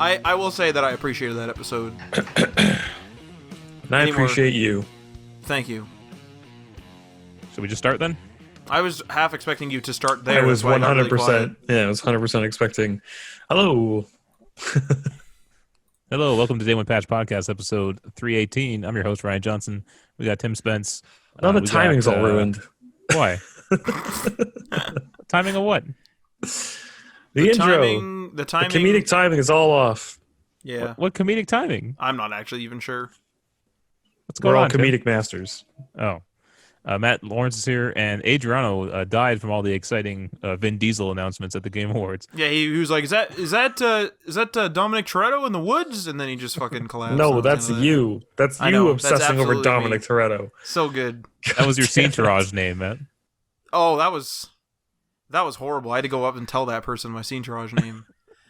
I will say that I appreciated that episode. And I appreciate you. Thank you. Should we just start then? I was half expecting you to start there. I was 100%. Really I was 100% expecting. Hello. Hello, welcome to Day One Patch Podcast, episode 318. I'm your host, Ryan Johnson. We got Tim Spence. Now the timing's all ruined. Why? Timing of what? The intro. timing. The comedic timing is all off. Yeah. What comedic timing? I'm not actually even sure. What's going We're all on? comedic masters. Oh. Matt Lawrence is here, and Adriano died from all the exciting Vin Diesel announcements at the Game Awards. Yeah, he was like, "Is that Dominic Toretto in the woods?" And then he just fucking collapsed. No, that's you. That's you obsessing over Dominic Toretto. So good. That was your Cinturage name, Matt. Oh, that was horrible. I had to go up and tell that person my Cinturage name.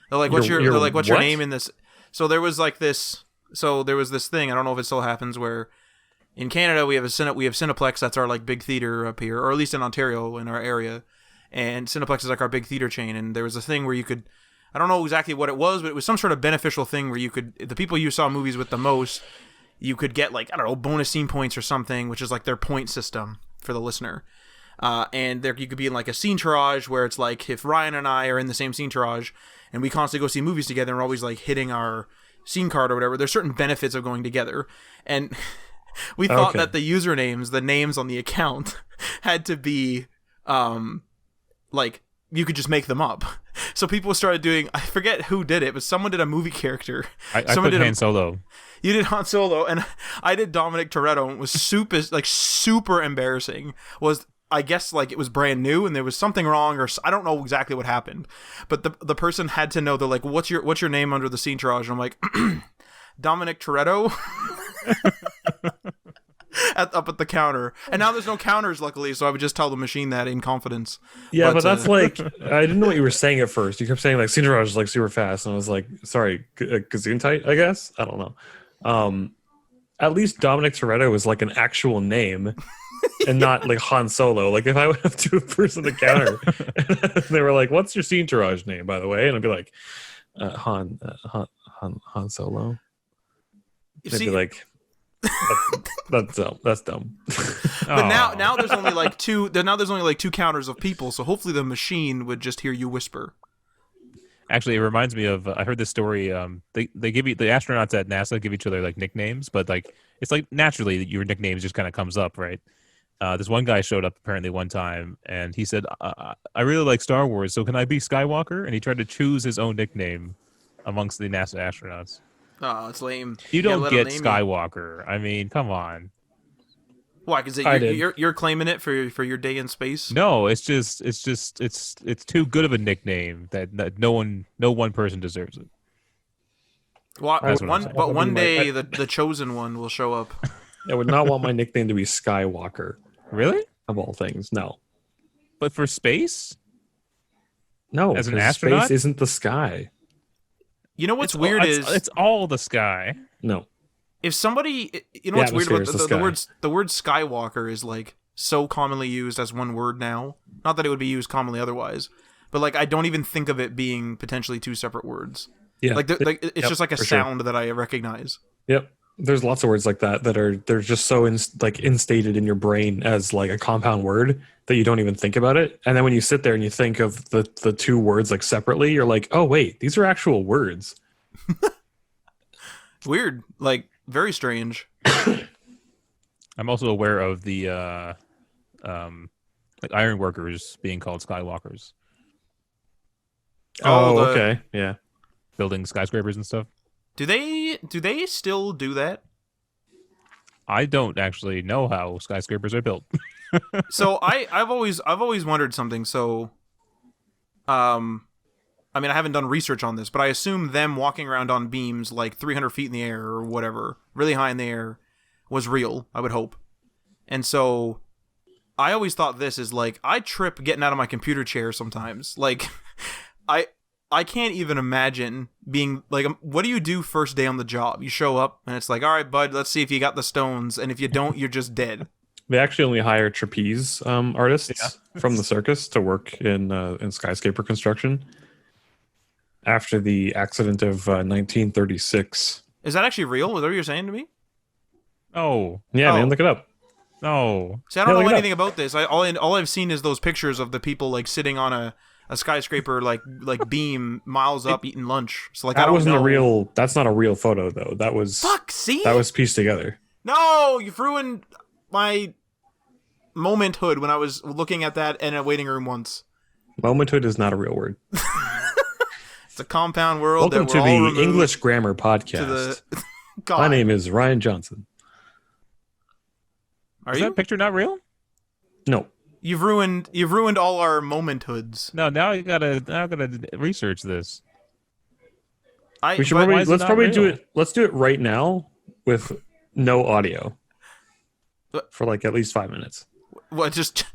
They're like, "What's your name in this?" So there was this thing. I don't know if it still happens where. In Canada, we have Cineplex. That's our like big theater up here, or at least in Ontario, in our area. And Cineplex is like our big theater chain. And there was a thing where you could, I don't know exactly what it was, but it was some sort of beneficial thing where you could, the people you saw movies with the most, you could get like, I don't know, bonus scene points or something, which is like their point system for the listener. And there you could be in like a Cinturage where it's like if Ryan and I are in the same Cinturage and we constantly go see movies together and we're always like hitting our scene card or whatever, there's certain benefits of going together. And we thought that the usernames, the names on the account, had to be, like, you could just make them up. So people started doing, I forget who did it, but someone did a movie character. I put Han Solo. You did Han Solo, and I did Dominic Toretto, and it was super embarrassing. I guess, like, it was brand new, and there was something wrong, or I don't know exactly what happened. But the person had to know, they're like, what's your name under the Cinturage? And I'm like, Dominic Toretto? up at the counter, and now there's no counters, luckily, so I would just tell the machine that in confidence. Yeah, but that's like, I didn't know what you were saying at first. You kept saying like Cinturage is like super fast, and I was like, sorry, Gesundheit, I guess. I don't know. At least Dominic Toretto is like an actual name, and not like Han Solo. Like if I went up to a person at the counter, and they were like, "What's your Cinturage name, by the way?" and I'd be like, Han Solo. They'd be like. That's dumb. That's dumb. But now there's only like two. Now there's only like two counters of people. So hopefully the machine would just hear you whisper. Actually, it reminds me of I heard this story. They give you the astronauts at NASA give each other like nicknames, but like it's like naturally that your nicknames just kind of comes up, right? This one guy showed up apparently one time, and he said, "I really like Star Wars, so can I be Skywalker?" And he tried to choose his own nickname amongst the NASA astronauts. Oh, it's lame. You don't get Skywalker. I mean, come on. Why? Because you're claiming it for your day in space? No, it's too good of a nickname that no one person deserves it. Well, one day the chosen one will show up. I would not want my nickname to be Skywalker. Really? Of all things, no. But for space? No, as an astronaut, space isn't the sky. You know what's weird is it's all the sky. No. If somebody, what's weird about the word Skywalker is like so commonly used as one word now. Not that it would be used commonly otherwise, but like I don't even think of it being potentially two separate words. Yeah. It's just like a sound that I recognize. Yep. There's lots of words like that they're just so instated in your brain as like a compound word that you don't even think about it. And then when you sit there and you think of the two words like separately, you're like, oh wait, these are actual words. Weird. Like very strange. I'm also aware of the like iron workers being called Skywalkers. Okay. Yeah. Building skyscrapers and stuff. Do they still do that? I don't actually know how skyscrapers are built. So I've always wondered something. So, I mean, I haven't done research on this, but I assume them walking around on beams like 300 feet in the air or whatever, really high in the air, was real. I would hope. And so, I always thought this is like I trip getting out of my computer chair sometimes. Like, I can't even imagine being like, what do you do first day on the job? You show up and it's like, all right, bud, let's see if you got the stones. And if you don't, you're just dead. They actually only hire trapeze artists from the circus to work in skyscraper construction. after the accident of 1936. Is that actually real? Is that what you're saying to me? Oh. Yeah, Oh. man, look it up. No. See, I don't Yeah, know look it anything about this. All I've seen is those pictures of the people like sitting on a skyscraper like beam miles up eating lunch. So like I That don't wasn't know. a real. That's not a real photo though. That was. Fuck. See. That was pieced together. No, you've ruined my momenthood when I was looking at that in a waiting room once. Momenthood is not a real word. It's a compound world. Welcome that to we're all the removed English Grammar Podcast. to the. God. My name is Ryan Johnson. Are Is you? that picture not real? No, You've ruined all our momenthoods. No, now I gotta research this. we should but- why is it let's not probably do real? it. Let's do it right now with no audio What? for like at least 5 minutes. What? Just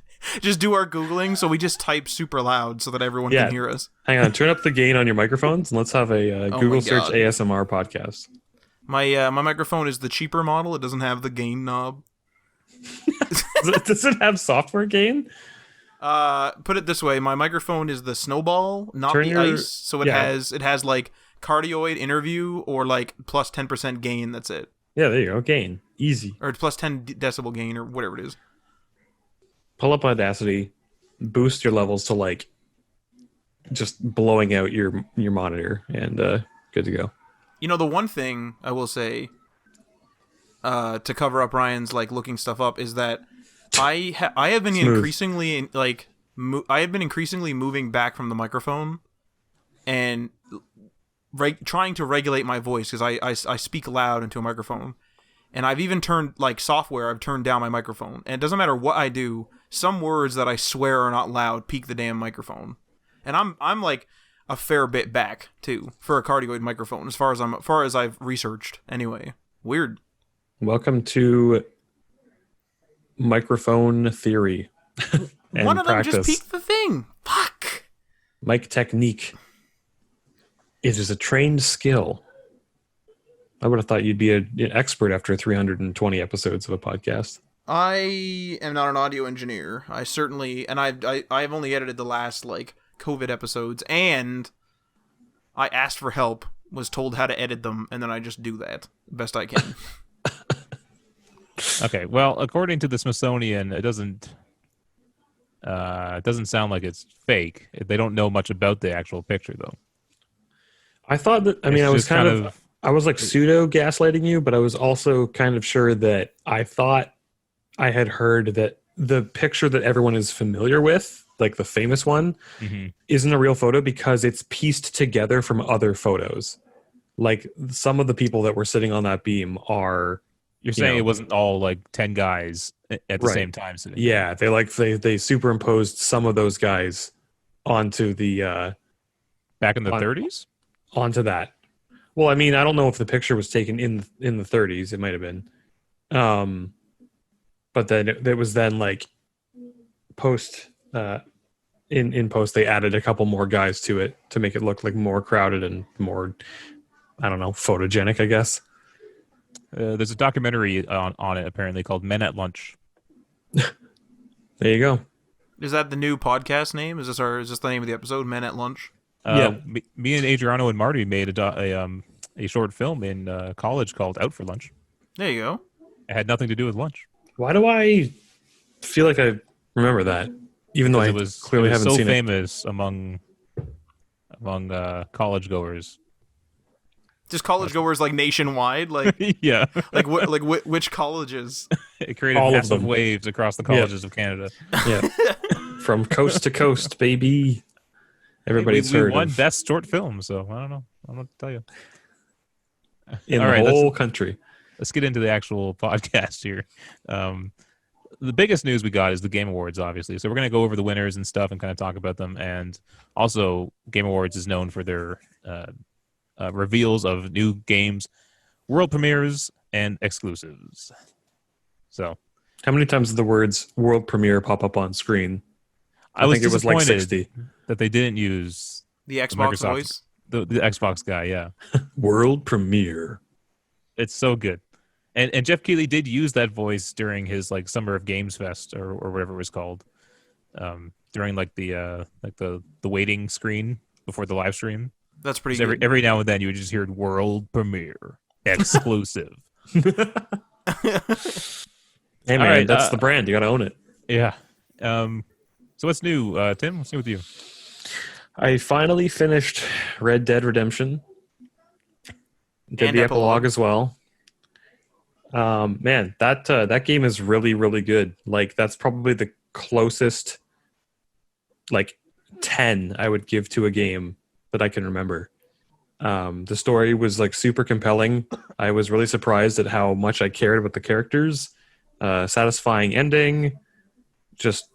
do our googling. So we just type super loud so that everyone Yeah. can hear us. Hang on, turn up the gain on your microphones and let's have a Oh Google my search God. ASMR podcast. My microphone is the cheaper model. It doesn't have the gain knob. Does it have software gain? Put it this way: my microphone is the Snowball, not Turn the your- Ice. So it yeah. has like cardioid interview or like plus 10% gain. That's it, Yeah, there you go. Gain. Easy. or plus 10 decibel gain or whatever it is. Pull up Audacity, boost your levels to like just blowing out your monitor, and good to go. You know, the one thing I will say to cover up Ryan's like looking stuff up is that I have been Smooth. increasingly like I have been increasingly moving back from the microphone and trying to regulate my voice because I speak loud into a microphone, and I've even turned like software. I've turned down my microphone, and it doesn't matter what I do. Some words that I swear are not loud peak the damn microphone, and I'm like a fair bit back too for a cardioid microphone as far as I've researched anyway. Weird. Welcome to microphone theory and One of them practice. just peaked the thing. Fuck. Mic technique. It is a trained skill. I would have thought you'd be an expert after 320 episodes of a podcast. I am not an audio engineer. I certainly, and I've only edited the last like COVID episodes, and I asked for help, was told how to edit them, and then I just do that best I can. Okay, well, according to the Smithsonian, it doesn't sound like it's fake. They don't know much about the actual picture, though. I thought that, I mean, It's I was just kind of, I was like pseudo gaslighting you, but I was also kind of sure that I thought I had heard that the picture that everyone is familiar with, like the famous one, Mhm. isn't a real photo because it's pieced together from other photos. Like some of the people that were sitting on that beam are, You're saying know. it wasn't all like 10 guys at the Right. same time sitting. yeah, they superimposed some of those guys onto the Back in the On- 30s? onto that. Well, I mean, I don't know if the picture was taken in the 30s. It might have been, but then it was then like post in post they added a couple more guys to it to make it look like more crowded and more, I don't know, photogenic, I guess. There's a documentary on it apparently called Men at Lunch. There you go. Is that the new podcast name? Is this the name of the episode? Men at Lunch. Yeah. Me and Adriano and Marty made a short film in college called Out for Lunch. There you go. It had nothing to do with lunch. Why do I feel like I remember that, even though I It was clearly haven't so seen famous among college goers. Just college goers like nationwide, like Yeah, which colleges? it created All of massive them. waves across the colleges of Canada. it. Yeah, from coast to coast, baby. Everybody's we heard won of best short film, so I don't know. I don't know what to tell you. in All the right, whole country. Let's get into the actual podcast here. The biggest news we got is the Game Awards, obviously. So we're going to go over the winners and stuff and kind of talk about them. And also, Game Awards is known for their reveals of new games, world premieres, and exclusives. So How many times did the words "world premiere" pop up on screen? I was think it was like disappointed 60. that they didn't use The Xbox Microsoft. voice. the Xbox guy. Yeah, World premiere. it's so good. And Jeff Keighley did use that voice during his like Summer of Games Fest or whatever it was called, during like the waiting screen before the live stream. That's pretty good. Every now and then you would just hear world premiere exclusive. Hey man, right, that's the brand. You gotta own it. Yeah. So what's new, Tim? What's new with you? I finally finished Red Dead Redemption. Did the epilogue as well. Man, that game is really, really good. Like, that's probably the closest, like, 10 I would give to a game that I can remember. The story was, like, super compelling. I was really surprised at how much I cared about the characters. Satisfying ending. Just,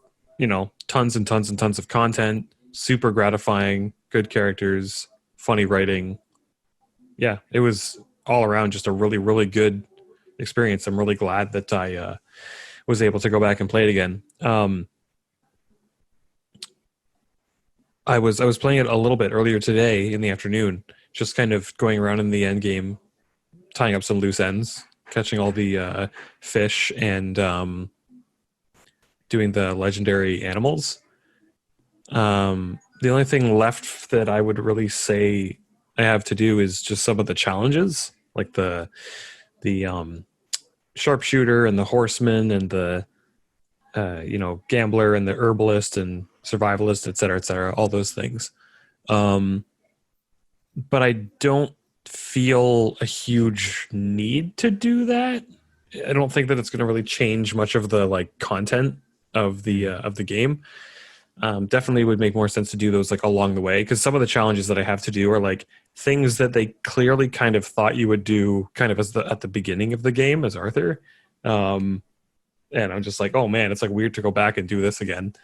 tons and tons and tons of content. Super gratifying. Good characters. Funny writing. Yeah, it was all around just a really, really good experience. I'm really glad that I was able to go back and play it again. I was playing it a little bit earlier today in the afternoon, just kind of going around in the end game, tying up some loose ends, catching all the fish, and doing the legendary animals. The only thing left that I would really say I have to do is just some of the challenges, like the sharpshooter and the horseman and the gambler and the herbalist and survivalist, et cetera, all those things. But I don't feel a huge need to do that. I don't think that it's going to really change much of the like content of the game. Definitely would make more sense to do those like along the way, because some of the challenges that I have to do are like things that they clearly kind of thought you would do kind of at the beginning of the game as Arthur. And I'm just like, oh man, it's like weird to go back and do this again.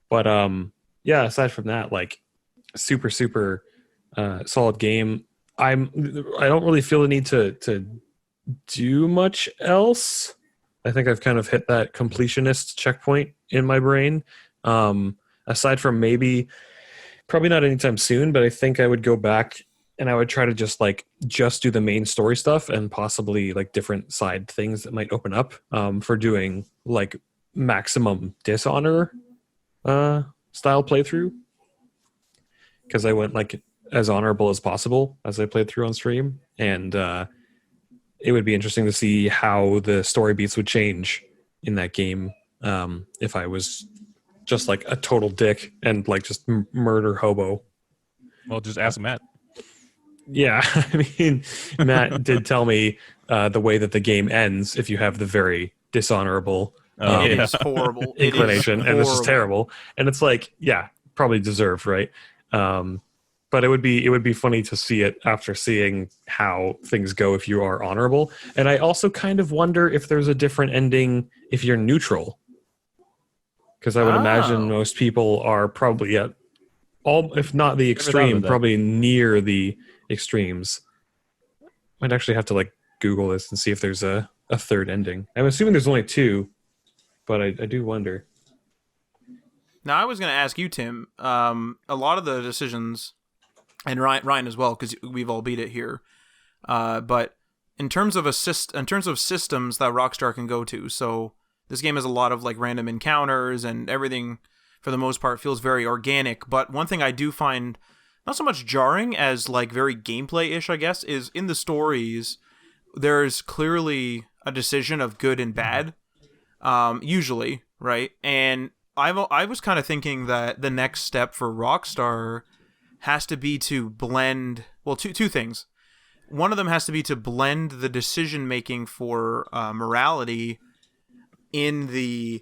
But yeah, aside from that, like super solid game. I don't really feel the need to do much else. I think I've kind of hit that completionist checkpoint in my brain. Aside from probably not anytime soon, but I think I would go back and I would try to just do the main story stuff and possibly like different side things that might open up for doing like maximum Dishonor style playthrough, because I went like as honorable as possible as I played through on stream, and it would be interesting to see how the story beats would change in that game if I was just like a total dick and like just murder hobo. Well, just ask Matt. Yeah, I mean, Matt did tell me the way that the game ends if you have the very dishonorable it is horrible inclination, and this is terrible. And it's like, yeah, probably deserved, right? But it would be funny to see it after seeing how things go if you are honorable. And I also kind of wonder if there's a different ending if you're neutral. Because I would imagine most people are probably at all, if not the extreme, probably near the extremes. Might actually have to like Google this and see if there's a third ending. I'm assuming there's only two, but I do wonder. Now, I was going to ask you, Tim, a lot of the decisions, and Ryan as well, because we've all beat it here, but in terms of systems that Rockstar can go to, so this game has a lot of like random encounters, and everything for the most part feels very organic. But one thing I do find not so much jarring as like very gameplay-ish, I guess, is in the stories, there's clearly a decision of good and bad, usually, right? And I was kind of thinking that the next step for Rockstar has to be to blend, well, two things. One of them has to be to blend the decision-making for morality in the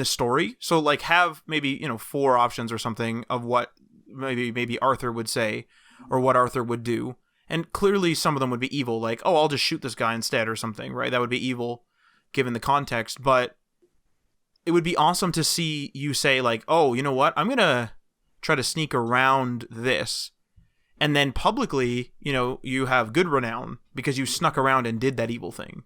story. So like have maybe 4 options or something of what maybe Arthur would say or what Arthur would do, and clearly some of them would be evil, like, oh, I'll just shoot this guy instead or something, right? That would be evil given the context. But it would be awesome to see you say like, oh, you know what, I'm gonna try to sneak around this, and then publicly you have good renown because you snuck around and did that evil thing.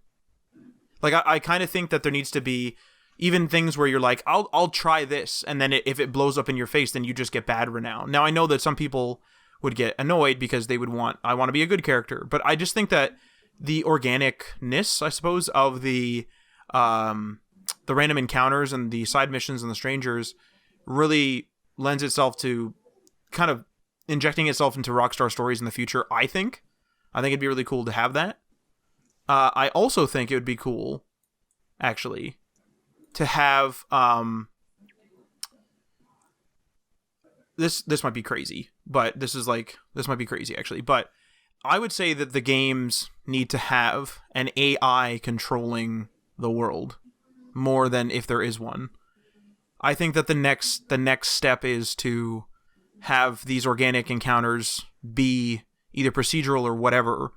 Like, I kind of think that there needs to be even things where you're like, I'll try this, and then if it blows up in your face, then you just get bad renown. Now, I know that some people would get annoyed because they would I want to be a good character, but I just think that the organicness, I suppose, of the random encounters and the side missions and the strangers really lends itself to kind of injecting itself into Rockstar stories in the future. I think it'd be really cool to have that. I also think it would be cool, actually, to have this might be crazy, but this might be crazy actually, but I would say that the games need to have an AI controlling the world more than if there is one. I think that the next step is to have these organic encounters be either procedural or whatever,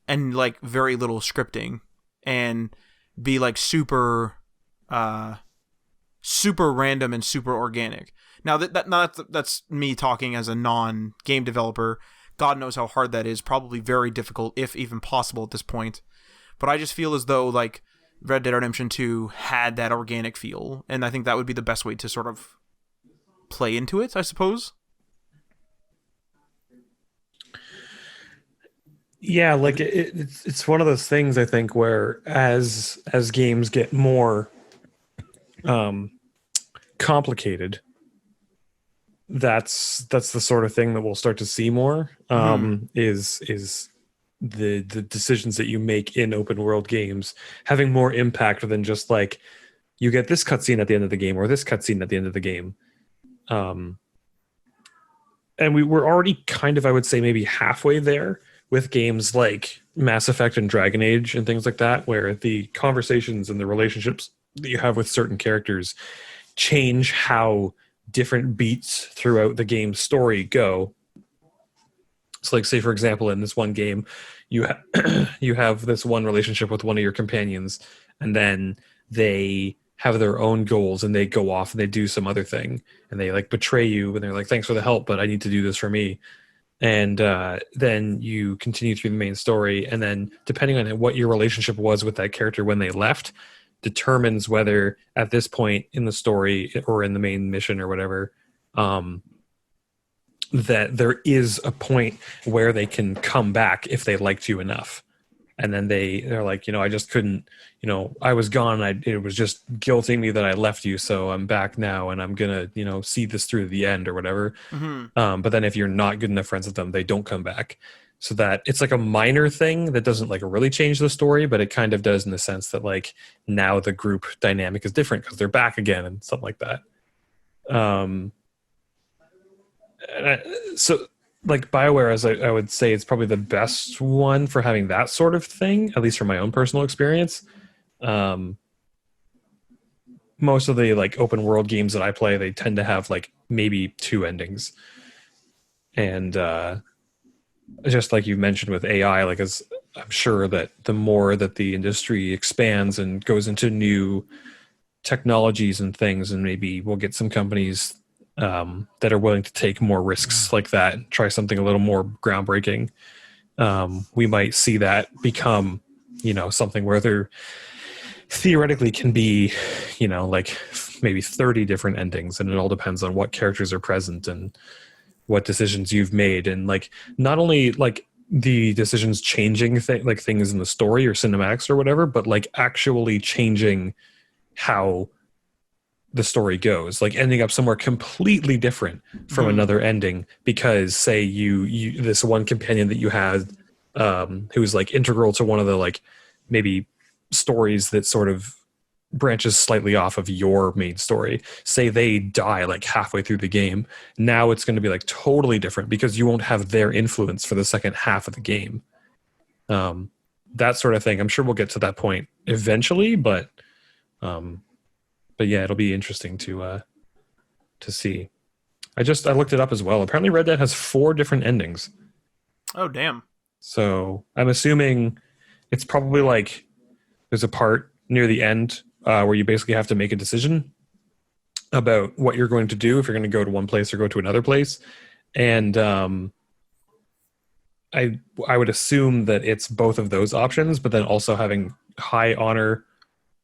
and like very little scripting, and be like super random and super organic. Now that's me talking as a non-game developer. God knows how hard that is. Probably very difficult, if even possible at this point. But I just feel as though like Red Dead Redemption 2 had that organic feel, and I think that would be the best way to sort of play into it, I suppose. Yeah, like it's one of those things, I think, where as games get more complicated, that's the sort of thing that we'll start to see more. Is the decisions that you make in open world games having more impact than just like you get this cutscene at the end of the game or this cutscene at the end of the game. And we were already kind of, I would say, maybe halfway there with games like Mass Effect and Dragon Age and things like that, where the conversations and the relationships that you have with certain characters change how different beats throughout the game's story go. So like, say for example, in this one game, you have this one relationship with one of your companions, and then they have their own goals and they go off and they do some other thing, and they like betray you and they're like, thanks for the help, but I need to do this for me. And then you continue through the main story, and then depending on what your relationship was with that character when they left determines whether at this point in the story or in the main mission or whatever, that there is a point where they can come back if they liked you enough. And then they're like, I just couldn't, I was gone. It was just guilting me that I left you. So I'm back now and I'm going to, see this through the end or whatever. Mm-hmm. But then if you're not good enough friends with them, they don't come back. So that it's like a minor thing that doesn't like really change the story, but it kind of does in the sense that like now the group dynamic is different because they're back again and something like that. So like BioWare, as I would say, it's probably the best one for having that sort of thing, at least from my own personal experience. Most of the like open world games that I play, they tend to have like maybe 2 endings. And just like you mentioned with AI, like as I'm sure that the more that the industry expands and goes into new technologies and things, and maybe we'll get some companies that are willing to take more risks like that and try something a little more groundbreaking, we might see that become, something where there theoretically can be, like maybe 30 different endings, and it all depends on what characters are present and what decisions you've made. And like, not only like the decisions changing like things in the story or cinematics or whatever, but like actually changing how the story goes, like ending up somewhere completely different from another ending because say you this one companion that you had who was like integral to one of the like maybe stories that sort of branches slightly off of your main story, say they die like halfway through the game, now it's going to be like totally different because you won't have their influence for the second half of the game. That sort of thing. I'm sure we'll get to that point eventually, but yeah, it'll be interesting to see. I looked it up as well. Apparently Red Dead has 4 different endings. Oh, damn. So I'm assuming it's probably like there's a part near the end where you basically have to make a decision about what you're going to do, if you're going to go to one place or go to another place. And I would assume that it's both of those options, but then also having high honor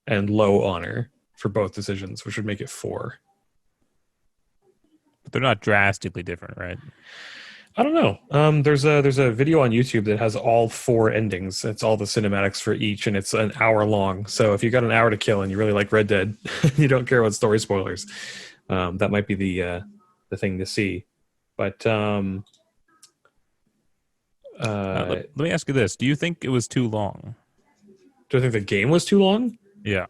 and low honor for both decisions, which would make it 4. But they're not drastically different, right? I don't know. There's a video on YouTube that has all 4 endings. It's all the cinematics for each, and it's an hour long. So if you got an hour to kill and you really like Red Dead, you don't care about story spoilers, that might be the thing to see. But Let me ask you this: do you think it was too long? Do I think the game was too long? Yeah.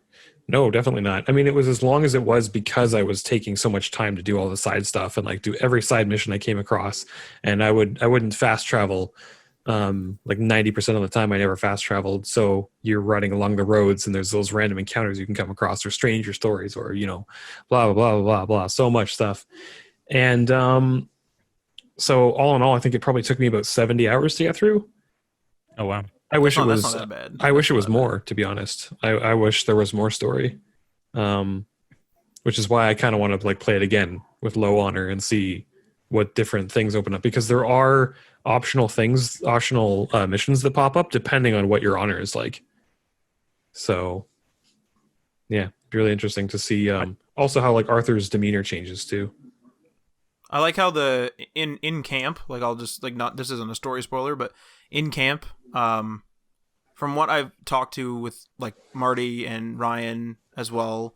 No, definitely not. I mean, it was as long as it was because I was taking so much time to do all the side stuff and like do every side mission I came across, and I wouldn't fast travel. Like 90% of the time I never fast traveled. So you're riding along the roads and there's those random encounters you can come across, or stranger stories, or, you know, blah, blah, blah, blah, blah, so much stuff. And so all in all, I think it probably took me about 70 hours to get through. Oh, wow. I wish it was, that's not that bad. I wish it was more, to be honest. I wish there was more story. Which is why I kind of want to like play it again with low honor and see what different things open up, because there are optional missions that pop up depending on what your honor is like. So yeah, really interesting to see also how like Arthur's demeanor changes too. I like how the in camp, like I'll just like, not, this isn't a story spoiler, but in camp, from what I've talked to with like Marty and Ryan as well,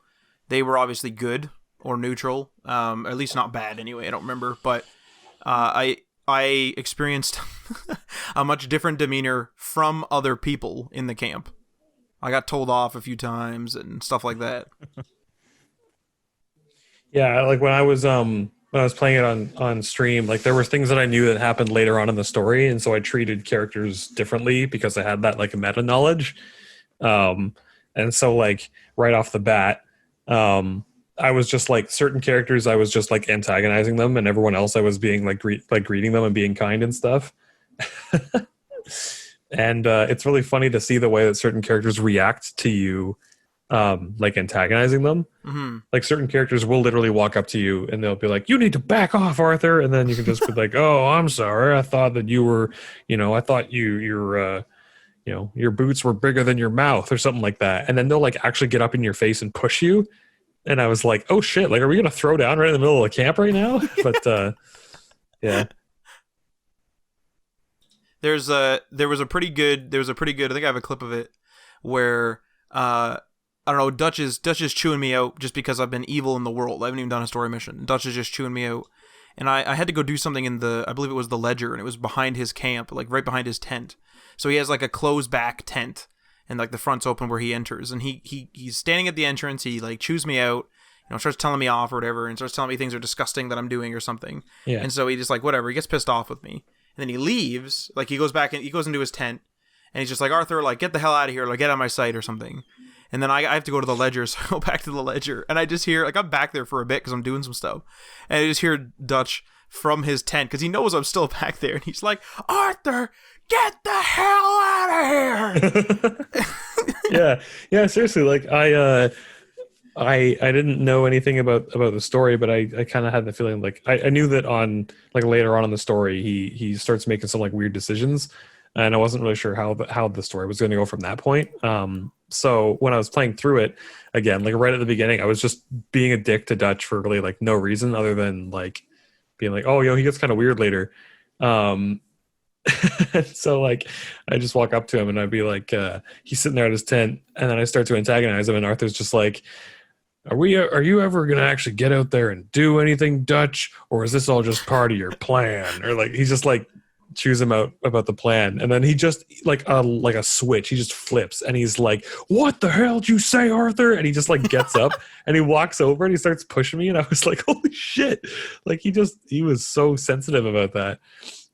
they were obviously good or neutral, at least not bad anyway. I don't remember, but I experienced a much different demeanor from other people in the camp. I got told off a few times and stuff like that. Yeah, like when I was playing it on stream, like there were things that I knew that happened later on in the story, and so I treated characters differently because I had that like meta knowledge. And so like right off the bat, I was just like certain characters, I was just like antagonizing them, and everyone else I was being like greeting them and being kind and stuff. And it's really funny to see the way that certain characters react to you, like antagonizing them. Mm-hmm. Like certain characters will literally walk up to you and they'll be like, "You need to back off, Arthur," and then you can just be like, "Oh, I'm sorry. I thought that you were, you know, I thought your boots were bigger than your mouth," or something like that. And then they'll like actually get up in your face and push you. And I was like, "Oh shit! Like, are we gonna throw down right in the middle of the camp right now?" But yeah. There was a pretty good. I think I have a clip of it where I don't know. Dutch is chewing me out just because I've been evil in the world. I haven't even done a story mission. Dutch is just chewing me out, and I had to go do something in I believe it was the Ledger, and it was behind his camp, like right behind his tent. So he has like a closed back tent, and like the front's open where he enters, and he's standing at the entrance. He like chews me out, you know, starts telling me off or whatever, and starts telling me things are disgusting that I'm doing or something. Yeah. And so he just like whatever. He gets pissed off with me, and then he leaves. Like he goes back and he goes into his tent, and he's just like, "Arthur, like get the hell out of here, like get out of my sight or something." And then I have to go to the Ledger, so I go back to the Ledger, and I just hear, like, I'm back there for a bit because I'm doing some stuff, and I just hear Dutch from his tent, because he knows I'm still back there, and he's like, "Arthur, get the hell out of here!" yeah, seriously, like I didn't know anything about the story, but I kind of had the feeling like I knew that on like later on in the story he starts making some like weird decisions, and I wasn't really sure how the story was going to go from that point. So when I was playing through it again, like right at the beginning, I was just being a dick to Dutch for really like no reason other than like being like, "Oh, he gets kind of weird later." So like I just walk up to him and I'd be like, he's sitting there at his tent, and then I start to antagonize him, and Arthur's just like, Are you ever going to actually get out there and do anything, Dutch? Or is this all just part of your plan? Or like, he's just like, chews him out about the plan. And then he just like a switch, he just flips and he's like, "What the hell did you say, Arthur?" And he just like gets up and he walks over and he starts pushing me. And I was like, holy shit. Like he was so sensitive about that.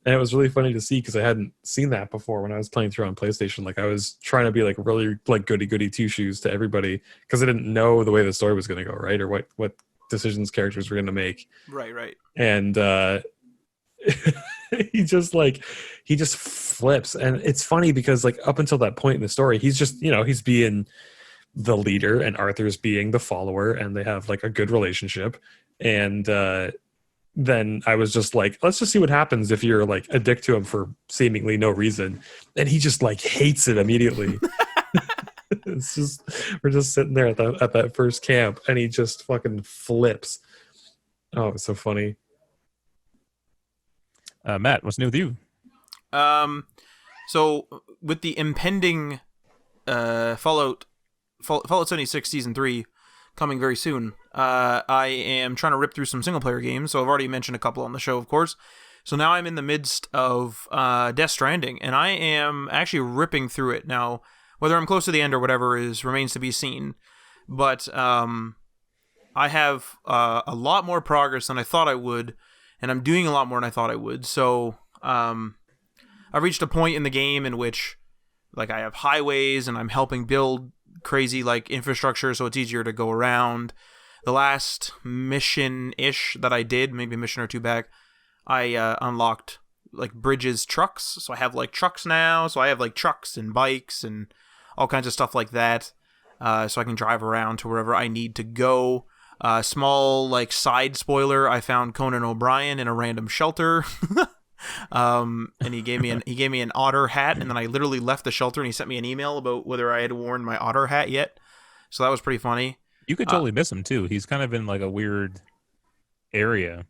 And it was really funny to see because I hadn't seen that before when I was playing through on PlayStation. Like I was trying to be like really like goody two shoes to everybody because I didn't know the way the story was going to go, right? Or what decisions characters were going to make. Right. And he just flips. And it's funny because like up until that point in the story, he's just, he's being the leader and Arthur's being the follower, and they have like a good relationship. And then I was just like, let's just see what happens if you're like a dick to him for seemingly no reason. And he just like hates it immediately. It's just, we're just sitting there at that first camp and he just fucking flips. Oh, it's so funny. Matt, what's new with you? So with the impending Fallout 76 Season 3 coming very soon, I am trying to rip through some single player games. So I've already mentioned a couple on the show, of course. So now I'm in the midst of Death Stranding, and I am actually ripping through it. Now, whether I'm close to the end or whatever remains to be seen. But I have a lot more progress than I thought I would, and I'm doing a lot more than I thought I would. So I've reached a point in the game in which like I have highways and I'm helping build crazy like infrastructure so it's easier to go around. The last mission-ish that I did, maybe a mission or two back, I unlocked like Bridges trucks. So I have like trucks now. So I have like trucks and bikes and all kinds of stuff like that. So I can drive around to wherever I need to go. Small like side spoiler, I found Conan O'Brien in a random shelter. And he gave me an otter hat, and then I literally left the shelter and he sent me an email about whether I had worn my otter hat yet. So that was pretty funny. You could totally miss him too. He's kind of in like a weird area.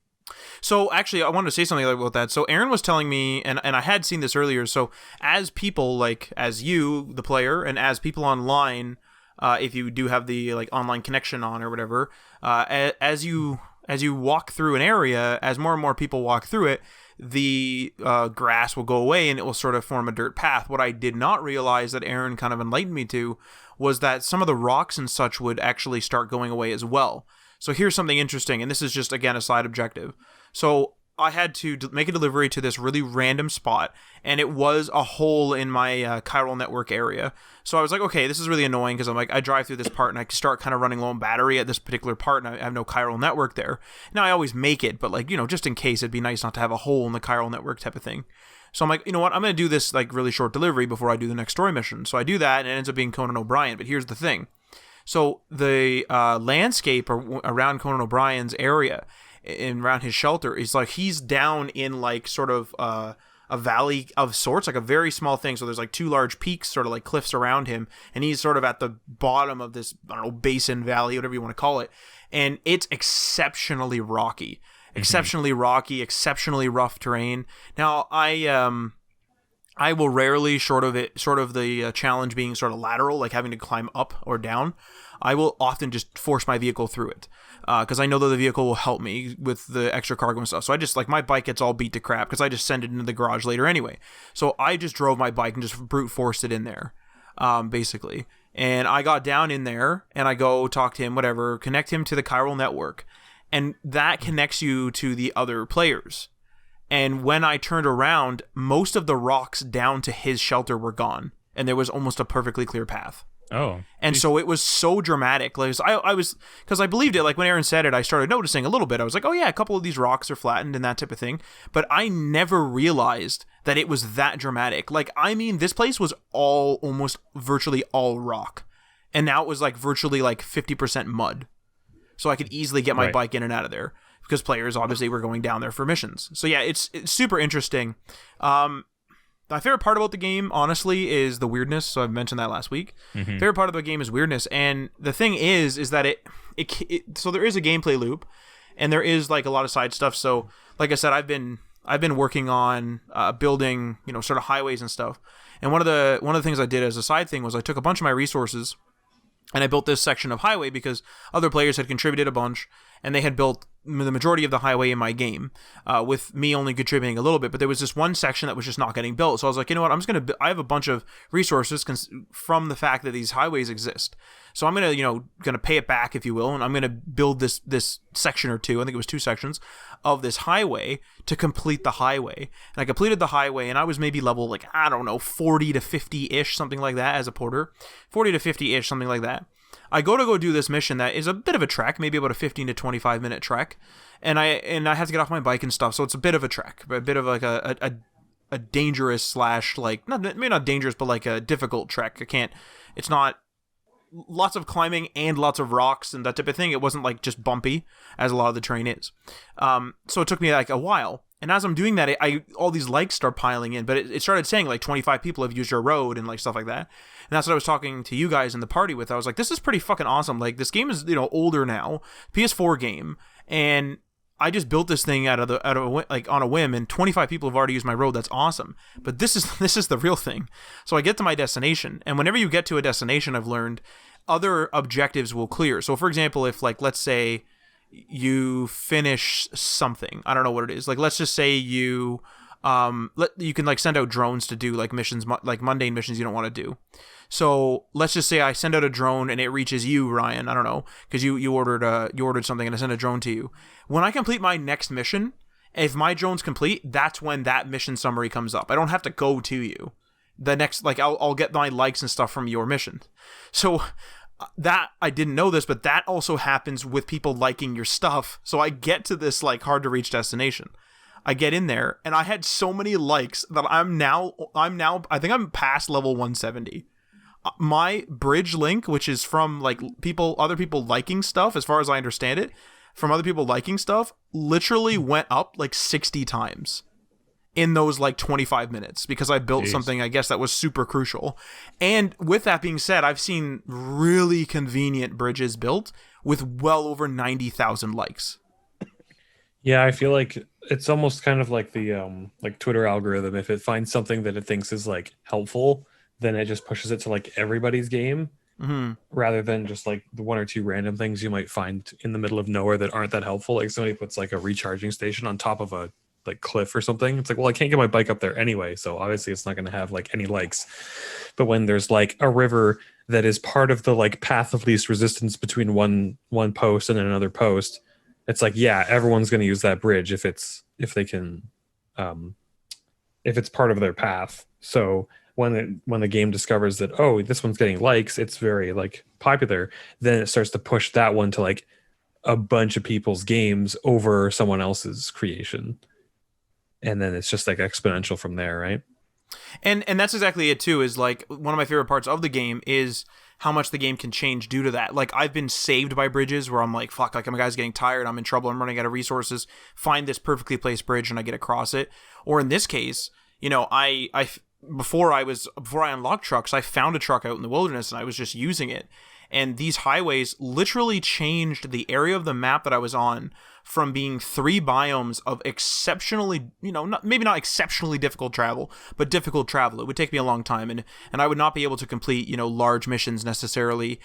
So actually, I wanted to say something about that. So Aaron was telling me, and I had seen this earlier. So as people like as you, the player, and as people online, if you do have the like online connection on or whatever, as you walk through an area, as more and more people walk through it, the grass will go away and it will sort of form a dirt path. What I did not realize that Aaron kind of enlightened me to was that some of the rocks and such would actually start going away as well. So here's something interesting, and this is just, again, a side objective. So I had to make a delivery to this really random spot, and it was a hole in my chiral network area. So I was like, okay, this is really annoying because I'm like, I drive through this part and I start kind of running low on battery at this particular part, and I have no chiral network there. Now I always make it, but like, you know, just in case, it'd be nice not to have a hole in the chiral network type of thing. So I'm like, you know what, I'm going to do this like really short delivery before I do the next story mission. So I do that, and it ends up being Conan O'Brien. But here's the thing. So the landscape around Conan O'Brien's area and around his shelter is like he's down in like sort of a valley of sorts, like a very small thing. So there's like two large peaks, sort of like cliffs around him, and he's sort of at the bottom of this, I don't know, basin, valley, whatever you want to call it. And it's exceptionally rocky, exceptionally rough terrain. Now I will rarely, short of the challenge being sort of lateral, like having to climb up or down, I will often just force my vehicle through it because I know that the vehicle will help me with the extra cargo and stuff. So I just, like, my bike gets all beat to crap because I just send it into the garage later anyway. So I just drove my bike and just brute forced it in there, basically. And I got down in there and I go talk to him, whatever, connect him to the chiral network. And that connects you to the other players. And when I turned around, most of the rocks down to his shelter were gone, and there was almost a perfectly clear path. Oh. And so it was so dramatic. Like I was, because I believed it. Like when Aaron said it, I started noticing a little bit. I was like, oh yeah, a couple of these rocks are flattened and that type of thing. But I never realized that it was that dramatic. Like, I mean, this place was almost virtually all rock, and now it was like virtually like 50% mud. So I could easily get my bike in and out of there, because players obviously were going down there for missions. So yeah, it's super interesting. My favorite part about the game, honestly, is the weirdness. So I've mentioned that last week. Mm-hmm. Favorite part of the game is weirdness, and the thing is that it so there is a gameplay loop, and there is like a lot of side stuff. So like I said, I've been working on building, you know, sort of highways and stuff. And one of the things I did as a side thing was I took a bunch of my resources and I built this section of highway because other players had contributed a bunch, and they had built the majority of the highway in my game, with me only contributing a little bit. But there was this one section that was just not getting built. So I was like, you know what? I have a bunch of resources from the fact that these highways exist. So I'm gonna pay it back, if you will, and I'm gonna build this section or two. I think it was 2 sections of this highway to complete the highway. And I completed the highway, and I was maybe level, like, I don't know, 40 to 50-ish, something like that, as a porter. 40 to 50-ish, something like that. I go do this mission that is a bit of a trek, maybe about a 15 to 25 minute trek, and I have to get off my bike and stuff, so it's a bit of a trek, a bit of like a dangerous slash, like, maybe not dangerous, but like a difficult trek. It's not lots of climbing and lots of rocks and that type of thing. It wasn't like just bumpy as a lot of the terrain is. So it took me like a while. And as I'm doing that, all these likes start piling in, but it started saying like 25 people have used your road and like stuff like that. And that's what I was talking to you guys in the party with. I was like, this is pretty fucking awesome. Like, this game is, you know, older now, PS4 game, and I just built this thing on a whim, and 25 people have already used my road. That's awesome. But this is the real thing. So I get to my destination, and whenever you get to a destination, I've learned other objectives will clear. So for example, if, like, let's say you finish something. I don't know what it is. Like, let's just say you can like send out drones to do like missions, like mundane missions you don't want to do. So let's just say I send out a drone and it reaches you, Ryan. I don't know, because you ordered something and I sent a drone to you. When I complete my next mission, if my drone's complete, that's when that mission summary comes up. I don't have to go to you. The next, like, I'll get my likes and stuff from your mission. So that, I didn't know this, but that also happens with people liking your stuff. So I get to this like hard to reach destination. I get in there and I had so many likes that I'm now I think I'm past level 170. My bridge link, which is from like other people liking stuff, as far as I understand it, from other people liking stuff, literally went up like 60 times in those like 25 minutes because I built something, I guess, that was super crucial. And with that being said, I've seen really convenient bridges built with well over 90,000 likes. Yeah, I feel like it's almost kind of like the like Twitter algorithm. If it finds something that it thinks is like helpful, then it just pushes it to like everybody's game, rather than just like the one or two random things you might find in the middle of nowhere that aren't that helpful. Like somebody puts like a recharging station on top of a like cliff or something. It's like, well, I can't get my bike up there anyway, so obviously it's not going to have like any likes. But when there's like a river that is part of the like path of least resistance between one post and another post, it's like, yeah, everyone's going to use that bridge if it's part of their path. So when the game discovers that, oh, this one's getting likes, it's very like popular, then it starts to push that one to like a bunch of people's games over someone else's creation, and then it's just like exponential from there, right? And that's exactly it too. Is like one of my favorite parts of the game is how much the game can change due to that. Like, I've been saved by bridges where I'm like, fuck, like my guy's getting tired, I'm in trouble, I'm running out of resources, find this perfectly placed bridge and I get across it. Or in this case, you know, before I unlocked trucks, I found a truck out in the wilderness and I was just using it. And these highways literally changed the area of the map that I was on from being 3 biomes of exceptionally, you know, maybe not exceptionally difficult travel, but difficult travel. It would take me a long time, and I would not be able to complete, you know, large missions necessarily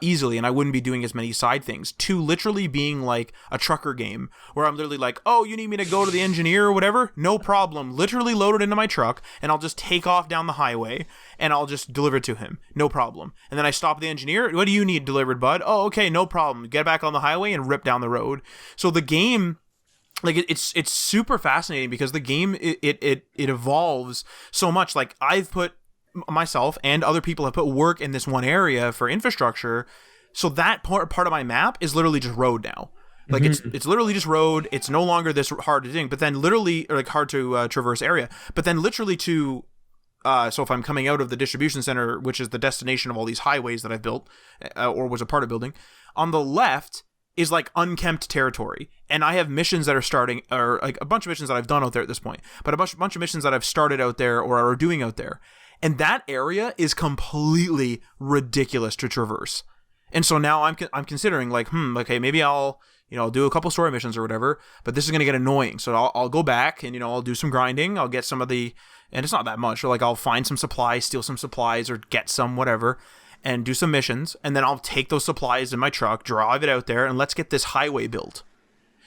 easily, and I wouldn't be doing as many side things, to literally being like a trucker game where I'm literally like, oh, you need me to go to the engineer or whatever? No problem. Literally load it into my truck, and I'll just take off down the highway, and I'll just deliver it to him. No problem. And then I stop the engineer. What do you need delivered, bud? Oh, okay, no problem. Get back on the highway and rip down the road. So the game, like, it's super fascinating because the game it evolves so much. Like, I've put myself and other people have put work in this one area for infrastructure, so that part of my map is literally just road now. Like, it's literally just road. It's no longer this hard to do, but then literally, or like hard to traverse area, but then literally to so if I'm coming out of the distribution center, which is the destination of all these highways that I've built or was a part of building, on the left is like unkempt territory, and I have missions that are starting, or like a bunch of missions that I've done out there at this point, but a bunch of missions that I've started out there or are doing out there, and that area is completely ridiculous to traverse. And so now I'm considering like, okay, maybe I'll do a couple story missions or whatever, but this is gonna get annoying, so I'll go back and I'll do some grinding, I'll get some of the, and it's not that much, or like I'll find some supplies, steal some supplies, or get some whatever, and do some missions, and then I'll take those supplies in my truck, drive it out there, and let's get this highway built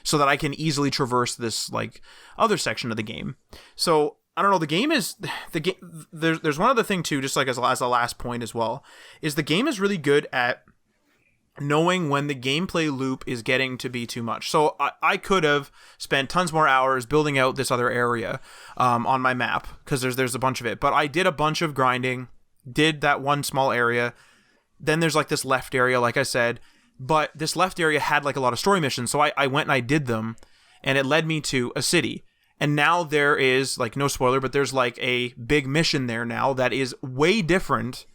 so that I can easily traverse this like other section of the game. So I don't know, there's one other thing too, just like as a last point as well, is the game is really good at knowing when the gameplay loop is getting to be too much. So I could have spent tons more hours building out this other area on my map, because there's a bunch of it, but I did a bunch of grinding, did that one small area. Then there's like this left area, like I said, but this left area had like a lot of story missions, so I went and I did them, and it led me to a city. And now there is, like, no spoiler, but there's like a big mission there now that is way different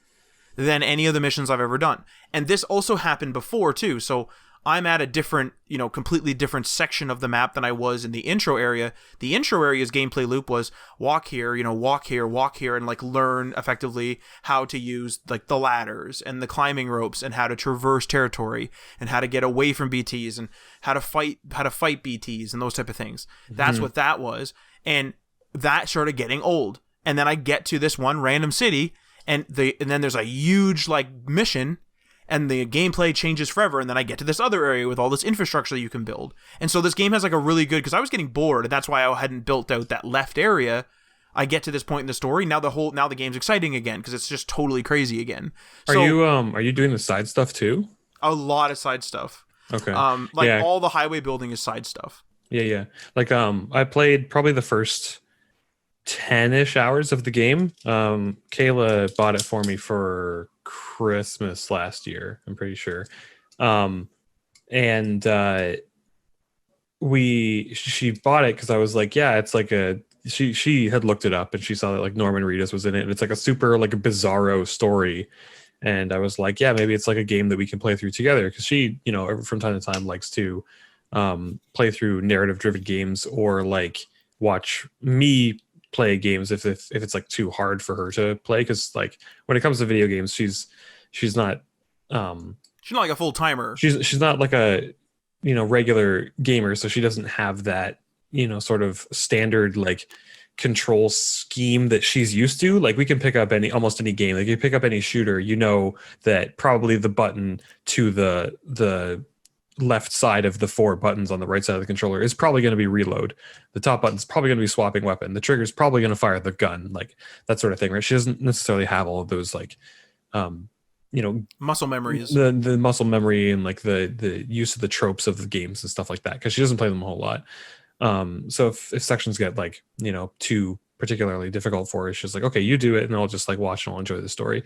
than any of the missions I've ever done. And this also happened before too, so I'm at a different, completely different section of the map than I was in the intro area. The intro area's gameplay loop was walk here, walk here, and like learn effectively how to use like the ladders and the climbing ropes and how to traverse territory and how to get away from BTs and how to fight BTs and those type of things. That's what that was. And that started getting old. And then I get to this one random city, and then there's a huge like mission, and the gameplay changes forever, and then I get to this other area with all this infrastructure that you can build. And so this game has like a really good, because I was getting bored, and that's why I hadn't built out that left area. I get to this point in the story, now the game's exciting again, because it's just totally crazy again. Are you doing the side stuff too? A lot of side stuff. Okay. All the highway building is side stuff. Yeah. Like I played probably the first 10-ish hours of the game. Kayla bought it for me for Christmas last year, I'm pretty sure. She bought it because I was like, yeah, it's like she had looked it up and she saw that like Norman Reedus was in it, and it's like a super like a bizarro story. And I was like, yeah, maybe it's like a game that we can play through together, because she, from time to time likes to play through narrative driven games, or like watch me play games if it's like too hard for her to play, because like when it comes to video games, she's not like a full timer. She's not like a regular gamer, so she doesn't have that sort of standard like control scheme that she's used to. Like we can pick up almost any game. Like you pick up any shooter, that probably the button to the left side of the 4 buttons on the right side of the controller is probably going to be reload. The top button's probably going to be swapping weapon. The trigger's probably going to fire the gun, like that sort of thing, right? She doesn't necessarily have all of those like muscle memories, the muscle memory, and like the use of the tropes of the games and stuff like that, because she doesn't play them a whole lot. So if sections get like too particularly difficult for her, she's like, okay, you do it, and I'll just like watch and I'll enjoy the story.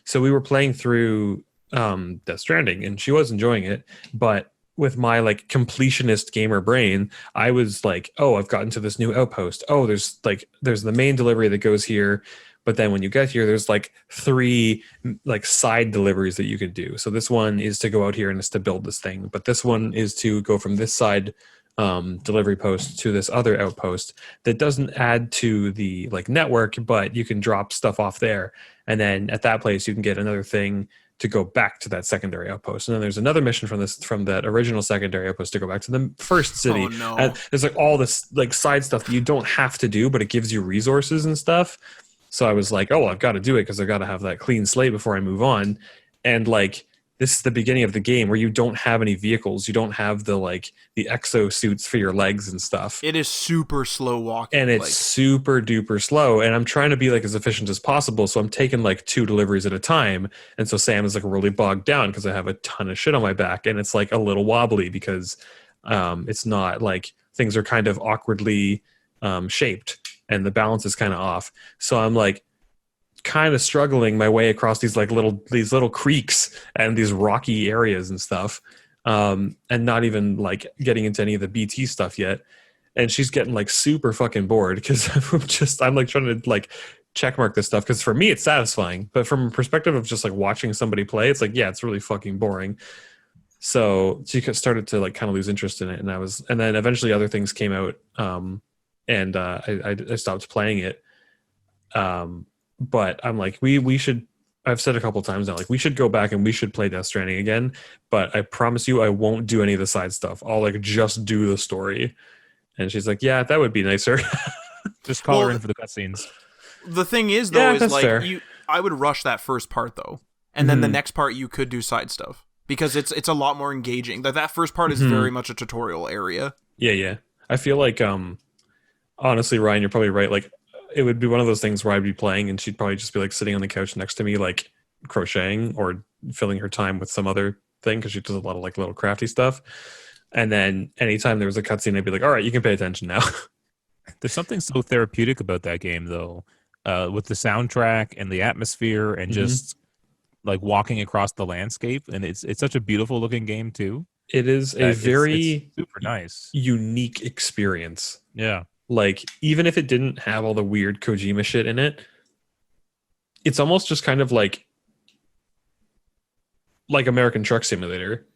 So we were playing through Death Stranding, and she was enjoying it, but with my like completionist gamer brain, I was like, oh, I've gotten to this new outpost. Oh, there's the main delivery that goes here, but then when you get here, there's like 3 like side deliveries that you can do. So this one is to go out here and it's to build this thing, but this one is to go from this side delivery post to this other outpost that doesn't add to the like network, but you can drop stuff off there, and then at that place you can get another thing to go back to that secondary outpost, and then there's another mission from that original secondary outpost to go back to the first city. Oh, no. And there's like all this like side stuff that you don't have to do, but it gives you resources and stuff. So I was like, oh, I've got to do it because I've got to have that clean slate before I move on. And like this is the beginning of the game where you don't have any vehicles. You don't have the exo suits for your legs and stuff. It is super slow walking. And it's super duper slow. And I'm trying to be like as efficient as possible. So I'm taking like 2 deliveries at a time. And so Sam is like really bogged down because I have a ton of shit on my back. And it's like a little wobbly because it's not like things are kind of awkwardly shaped and the balance is kind of off. So I'm like kind of struggling my way across these little creeks and these rocky areas and stuff, and not even like getting into any of the BT stuff yet. And she's getting like super fucking bored because I'm like trying to like check mark this stuff, because for me it's satisfying, but from a perspective of just like watching somebody play, it's like, yeah, it's really fucking boring. So she started to like kind of lose interest in it, and then eventually other things came out, and I stopped playing it. But I'm like, we should, I've said a couple times now, like we should go back and we should play Death Stranding again, but I promise you I won't do any of the side stuff. I'll like just do the story. And she's like, yeah, that would be nicer. Just call her in for the cutscenes. The thing is, though, yeah, is like fair. I would rush that first part though, and then the next part you could do side stuff because it's a lot more engaging. That first part is very much a tutorial area. Yeah. I feel like honestly, Ryan, you're probably right. Like it would be one of those things where I'd be playing and she'd probably just be like sitting on the couch next to me, like crocheting or filling her time with some other thing, because she does a lot of like little crafty stuff. And then anytime there was a cutscene, I'd be like, all right, you can pay attention now. There's something so therapeutic about that game, though, with the soundtrack and the atmosphere and just like walking across the landscape. And it's such a beautiful looking game, too. It is a very it's super nice, unique experience. Yeah. Like, even if it didn't have all the weird Kojima shit in it, it's almost just kind of like American Truck Simulator.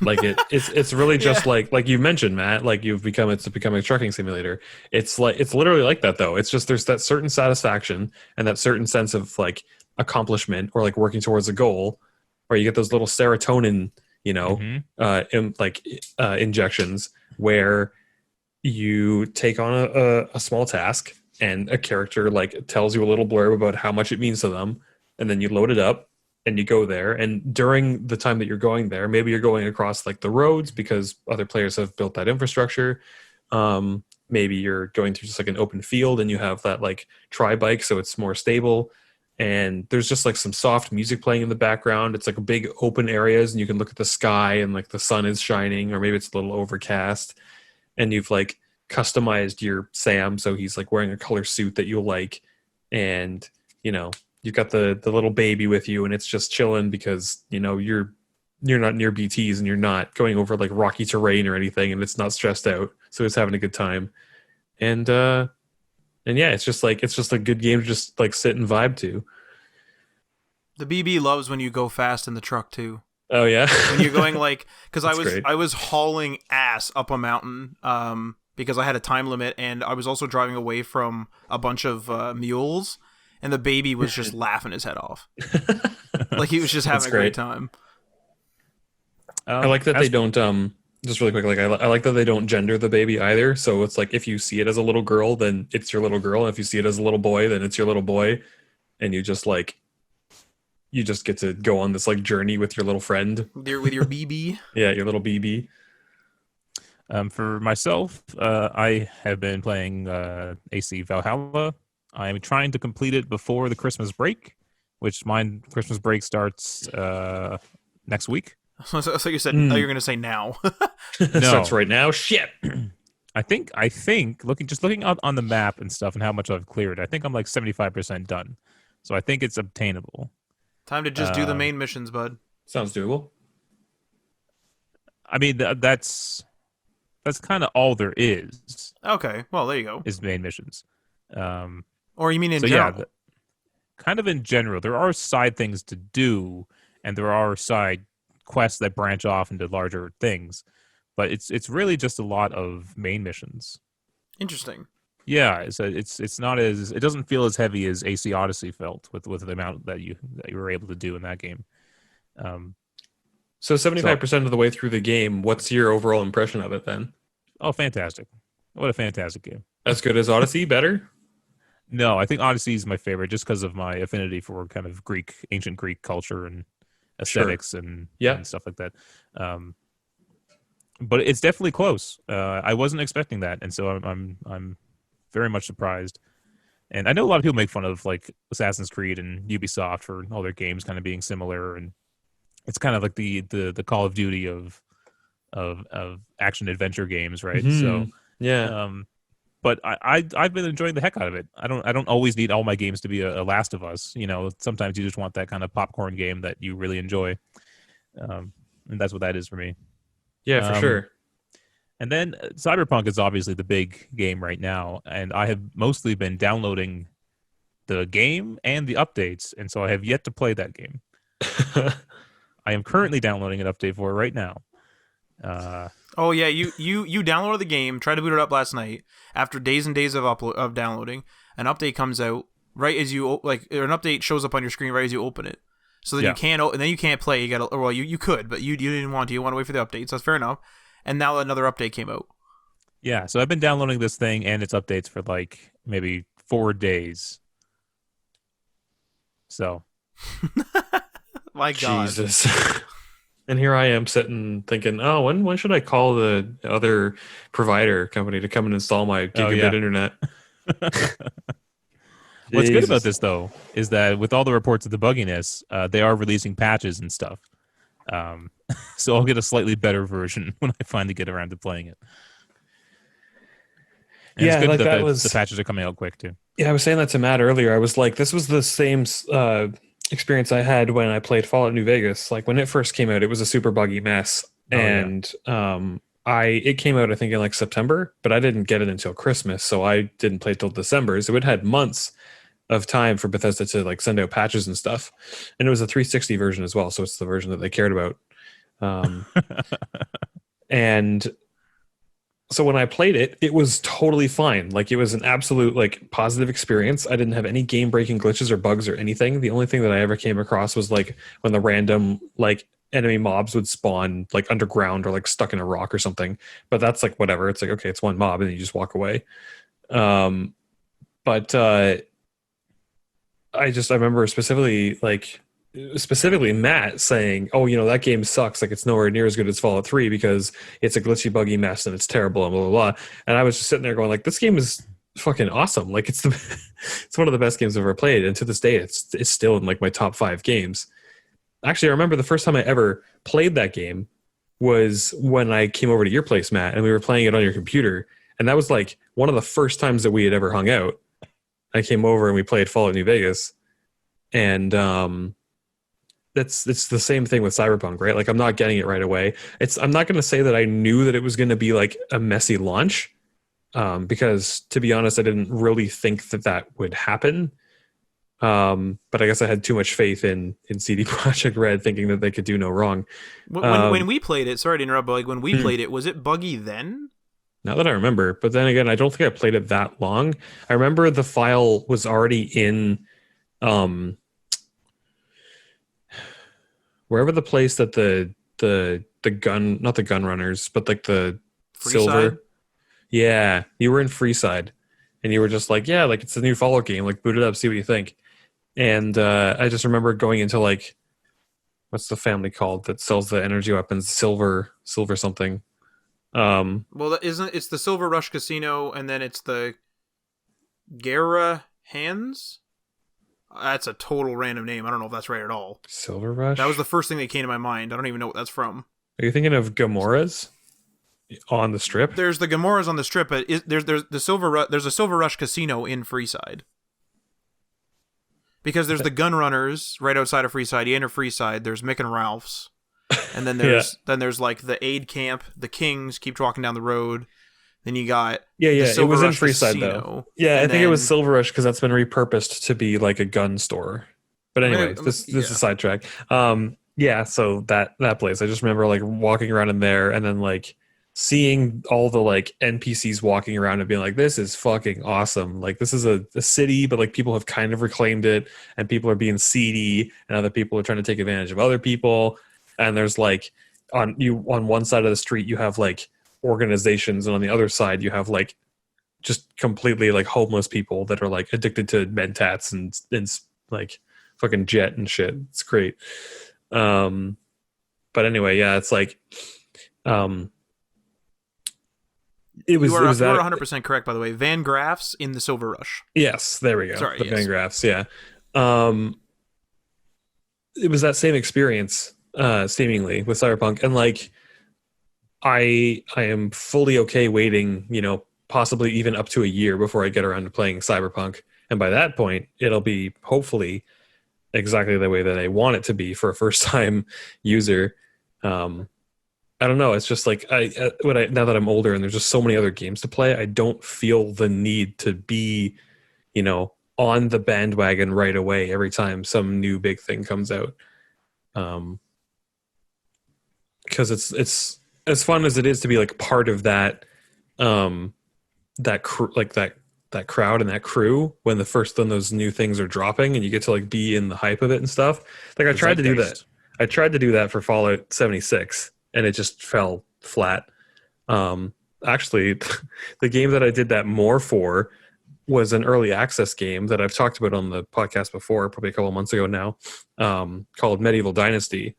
Like it's really just like you mentioned, Matt, like it's become a trucking simulator. It's literally like that though. It's just there's that certain satisfaction and that certain sense of like accomplishment or like working towards a goal, or you get those little serotonin, injections where you take on a small task and a character like tells you a little blurb about how much it means to them, and then you load it up and you go there, and during the time that you're going there, maybe you're going across like the roads because other players have built that infrastructure. Maybe you're going through just like an open field and you have that like tri-bike, so it's more stable, and there's just like some soft music playing in the background. It's like a big open areas and you can look at the sky and like the sun is shining, or maybe it's a little overcast, and you've like customized your Sam so he's like wearing a color suit that you'll like, and you know, you've got the little baby with you, and it's just chilling because, you know, you're not near BTs and you're not going over like rocky terrain or anything, and it's not stressed out, so it's having a good time. And yeah, it's just a good game to just like sit and vibe to. The BB loves when you go fast in the truck too. Oh yeah, when you're going like, because great. I was hauling ass up a mountain because I had a time limit, and I was also driving away from a bunch of mules, and the baby was just laughing his head off. Like he was just having a great time. I like that they don't just really quick, like I like that they don't gender the baby either. So it's like if you see it as a little girl, then it's your little girl. And if you see it as a little boy, then it's your little boy. And you just get to go on this like journey with your little friend. With your BB. Yeah, your little BB. For myself, I have been playing AC Valhalla. I'm trying to complete it before the Christmas break, which Christmas break starts next week. So you said, oh, you're going to say now. No. Starts right now. Shit. I think looking out on the map and stuff and how much I've cleared, I think I'm like 75% done. So I think it's obtainable. Time to just do the main missions, bud. Sounds doable. I mean, that's kind of all there is. Okay, well, there you go. Is main missions. Or you mean in general? Yeah, kind of in general. There are side things to do, and there are side quests that branch off into larger things, but it's really just a lot of main missions. Interesting. Yeah, it's not as, it doesn't feel as heavy as AC Odyssey felt with the amount that you were able to do in that game. So 75% of the way through the game, what's your overall impression of it then? Oh, fantastic! What a fantastic game! As good as Odyssey? Better? No, I think Odyssey is my favorite just because of my affinity for kind of ancient Greek culture and aesthetics. Sure. And stuff like that. But it's definitely close. I wasn't expecting that, and so I'm very much surprised. And I know a lot of people make fun of like Assassin's Creed and Ubisoft for all their games kind of being similar, and it's kind of like the Call of Duty of action adventure games, right? Mm-hmm. So yeah. But I've been enjoying the heck out of it. I don't always need all my games to be a Last of Us. You know, sometimes you just want that kind of popcorn game that you really enjoy, and that's what that is for me. Yeah, for sure. And then Cyberpunk is obviously the big game right now, and I have mostly been downloading the game and the updates, and so I have yet to play that game. I am currently downloading an update for it right now. Oh yeah, you downloaded the game, tried to boot it up last night. After days and days of downloading, an update comes out right as you or an update shows up on your screen right as you open it. So then you can't play. You got you could, but you didn't want to. You want to wait for the updates. That's fair enough. And now another update came out. Yeah, so I've been downloading this thing and its updates for like maybe 4 days. So, my God, Jesus. And here I am sitting thinking, oh, when should I call the other provider company to come and install my gigabit internet? What's good about this, though, is that with all the reports of the bugginess, they are releasing patches and stuff. So I'll get a slightly better version when I finally get around to playing it. And it's good that the patches are coming out quick, too. Yeah, I was saying that to Matt earlier. I was like, this was the same experience I had when I played Fallout New Vegas. Like when it first came out, it was a super buggy mess. It came out I think in like September, but I didn't get it until Christmas, so I didn't play till December. So it had months of time for Bethesda to like send out patches and stuff. And it was a 360 version as well, so it's the version that they cared about. And so when I played it, it was totally fine. Like it was an absolute like positive experience. I didn't have any game breaking glitches or bugs or anything. The only thing that I ever came across was like when the random like enemy mobs would spawn like underground or like stuck in a rock or something. But that's like whatever. It's like, okay, it's one mob and then you just walk away. But I remember specifically like specifically Matt saying, "Oh, that game sucks. Like it's nowhere near as good as Fallout 3 because it's a glitchy, buggy mess and it's terrible and blah blah blah." And I was just sitting there going, "Like this game is fucking awesome. Like it's it's one of the best games I've ever played, and to this day, it's still in like my top 5 games." Actually, I remember the first time I ever played that game was when I came over to your place, Matt, and we were playing it on your computer, and that was like one of the first times that we had ever hung out. I came over and we played Fallout New Vegas, and it's the same thing with Cyberpunk, right? Like I'm not getting it right away. I'm not going to say that I knew that it was going to be like a messy launch, because to be honest, I didn't really think that would happen. But I guess I had too much faith in CD Projekt Red, thinking that they could do no wrong. When we played it, sorry to interrupt, but like when we played it, was it buggy then? Not that I remember, but then again, I don't think I played it that long. I remember the file was already in, wherever the place that the gun, not the gun runners, but like the Freeside? silver. Yeah, you were in Freeside, and you were just like, yeah, like it's a new Fallout game, like boot it up, see what you think. And I just remember going into like, what's the family called that sells the energy weapons? Silver something. Well, it's the Silver Rush Casino, and then it's the Guerra Hands. That's a total random name. I don't know if that's right at all. Silver Rush? That was the first thing that came to my mind. I don't even know what that's from. Are you thinking of Gamora's on the Strip? There's the Gamora's on the Strip, but there's a Silver Rush Casino in Freeside. Because there's the Gun Runners right outside of Freeside. You enter Freeside. There's Mick and Ralph's, and then there's like the aid camp, the Kings. Keep walking down the road. Then you got it was in Freeside though. Yeah, I think it was Silver Rush because that's been repurposed to be like a gun store. But anyway, this is a sidetrack. So that place, I just remember like walking around in there and then like seeing all the like NPCs walking around and being like, this is fucking awesome. Like this is a city, but like people have kind of reclaimed it and people are being seedy and other people are trying to take advantage of other people. And there's like on one side of the street you have like organizations, and on the other side you have like just completely like homeless people that are like addicted to mentats and like fucking jet and shit. It's great. But anyway, yeah, it's like you are 100% correct, by the way. Van Graff's in the Silver Rush. Yes, there we go. Sorry, the Van Graff's, yeah. It was that same experience, seemingly, with Cyberpunk, and like I am fully okay waiting, possibly even up to a year before I get around to playing Cyberpunk, and by that point, it'll be hopefully exactly the way that I want it to be for a first-time user. I don't know. It's just like now that I'm older and there's just so many other games to play, I don't feel the need to be, on the bandwagon right away every time some new big thing comes out. Because it's as fun as it is to be like part of that, that crowd and that crew when those new things are dropping and you get to like be in the hype of it and stuff. Like I tried to do that. I tried to do that for Fallout 76. And it just fell flat. Actually, the game that I did that more for was an early access game that I've talked about on the podcast before, probably a couple of months ago now, called Medieval Dynasty.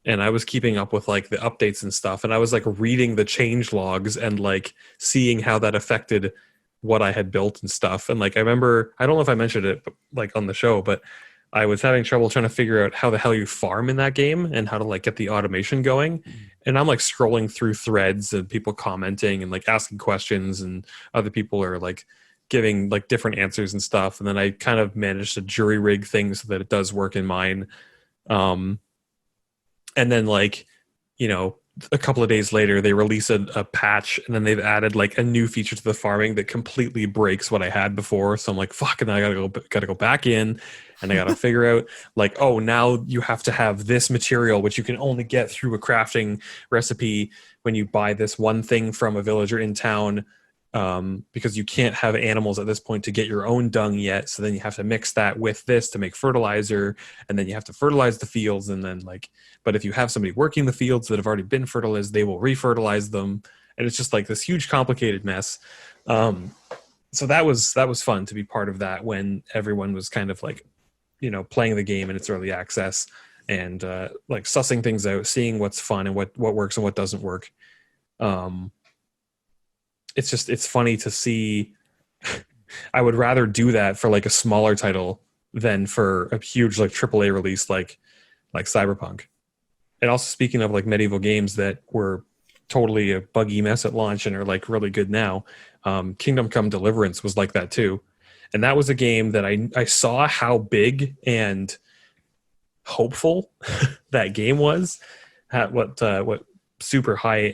And I was keeping up with like the updates and stuff. And I was like reading the change logs and like seeing how that affected what I had built and stuff. And like I remember, I don't know if I mentioned it like on the show, but I was having trouble trying to figure out how the hell you farm in that game and how to like get the automation going. And I'm like scrolling through threads and people commenting and like asking questions, and other people are like giving like different answers and stuff. And then I kind of managed to jury rig things so that it does work in mine. And then like, a couple of days later they release a patch, and then they've added like a new feature to the farming that completely breaks what I had before. So I'm like, fuck, and then I gotta go back in and I gotta figure out like, oh, now you have to have this material, which you can only get through a crafting recipe when you buy this one thing from a villager in town, because you can't have animals at this point to get your own dung yet. So then you have to mix that with this to make fertilizer, and then you have to fertilize the fields, and then like, but if you have somebody working the fields that have already been fertilized, they will refertilize them, and it's just like this huge complicated mess. So that was fun to be part of that when everyone was kind of like playing the game in its early access and like sussing things out, seeing what's fun and what works and what doesn't work. It's funny to see. I would rather do that for like a smaller title than for a huge like AAA release like Cyberpunk. And also, speaking of like medieval games that were totally a buggy mess at launch and are like really good now, Kingdom Come Deliverance was like that too. And that was a game that I saw how big and hopeful that game was, what super high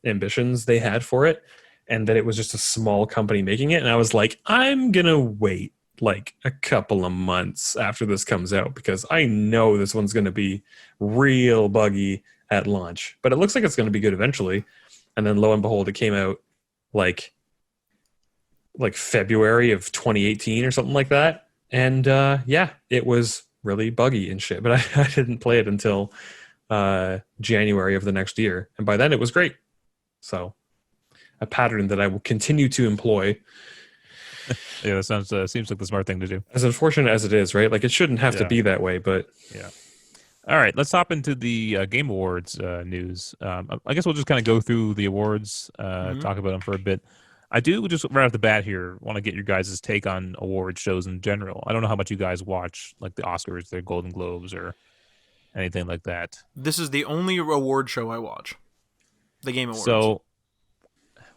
ambitions they had for it, and that it was just a small company making it. And I was like, I'm gonna wait like a couple of months after this comes out because I know this one's gonna be real buggy at launch, but it looks like it's gonna be good eventually. And then lo and behold, it came out like February of 2018 or something like that. And yeah, it was really buggy and shit, but I didn't play it until January of the next year. And by then it was great. So a pattern that I will continue to employ. Yeah, that sounds seems like the smart thing to do. As unfortunate as it is, right? Like it shouldn't have to be that way, but yeah. All right, let's hop into the Game Awards news. I guess we'll just kind of go through the awards, talk about them for a bit. I do just right off the bat here want to get your guys' take on award shows in general. I don't know how much you guys watch, like the Oscars, the Golden Globes, or anything like that. This is the only award show I watch, the Game Awards. So,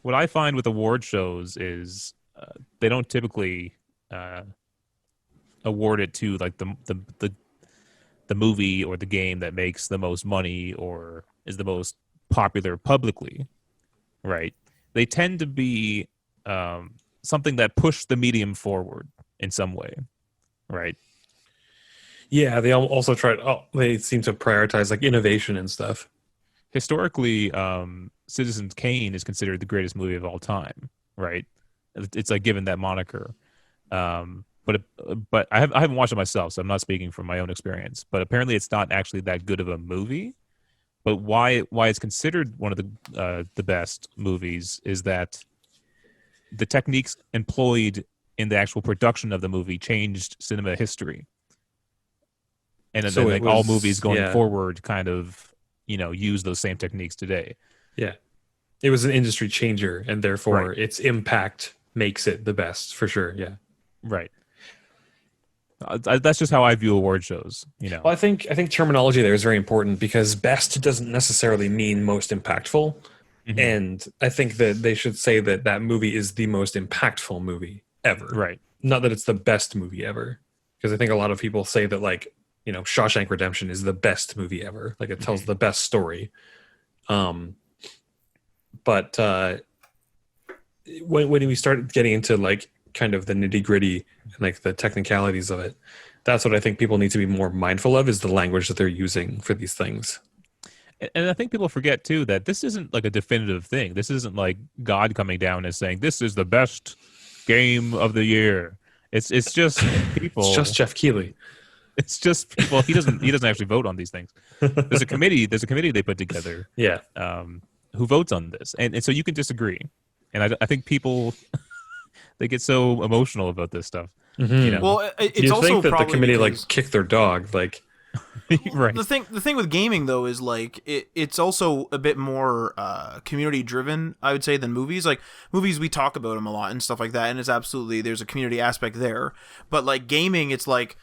what I find with award shows is they don't typically award it to like the movie or the game that makes the most money or is the most popular publicly, right? They tend to be something that push the medium forward in some way, right? Yeah, they also they seem to prioritize like innovation and stuff. Historically, Citizen Kane is considered the greatest movie of all time, right? It's like given that moniker. But I haven't watched it myself, so I'm not speaking from my own experience. But apparently, it's not actually that good of a movie. But why it's considered one of the best movies is that the techniques employed in the actual production of the movie changed cinema history, and then like all movies going forward kind of use those same techniques today. Yeah, it was an industry changer, and therefore its impact makes it the best for sure. Yeah, right. That's just how I view award shows. Well, I think terminology there is very important because best doesn't necessarily mean most impactful, and I think that they should say that movie is the most impactful movie ever. Right. Not that it's the best movie ever, because I think a lot of people say that like Shawshank Redemption is the best movie ever, like it tells the best story. But when we start getting into like kind of the nitty gritty and like the technicalities of it, that's what I think people need to be more mindful of, is the language that they're using for these things. And I think people forget too that this isn't like a definitive thing. This isn't like God coming down and saying this is the best game of the year. It's just people. It's just Jeff Keighley. It's just people. He doesn't actually vote on these things. There's a committee they put together. Yeah. Who votes on this, and so you can disagree. And I think people they get so emotional about this stuff. Well, it's also think that probably the committee because... like kicked their dog, like. Right. The thing with gaming though is like it's also a bit more community driven, I would say, than movies. Like movies, we talk about them a lot and stuff like that, and it's absolutely, there's a community aspect there. But like gaming, it's like,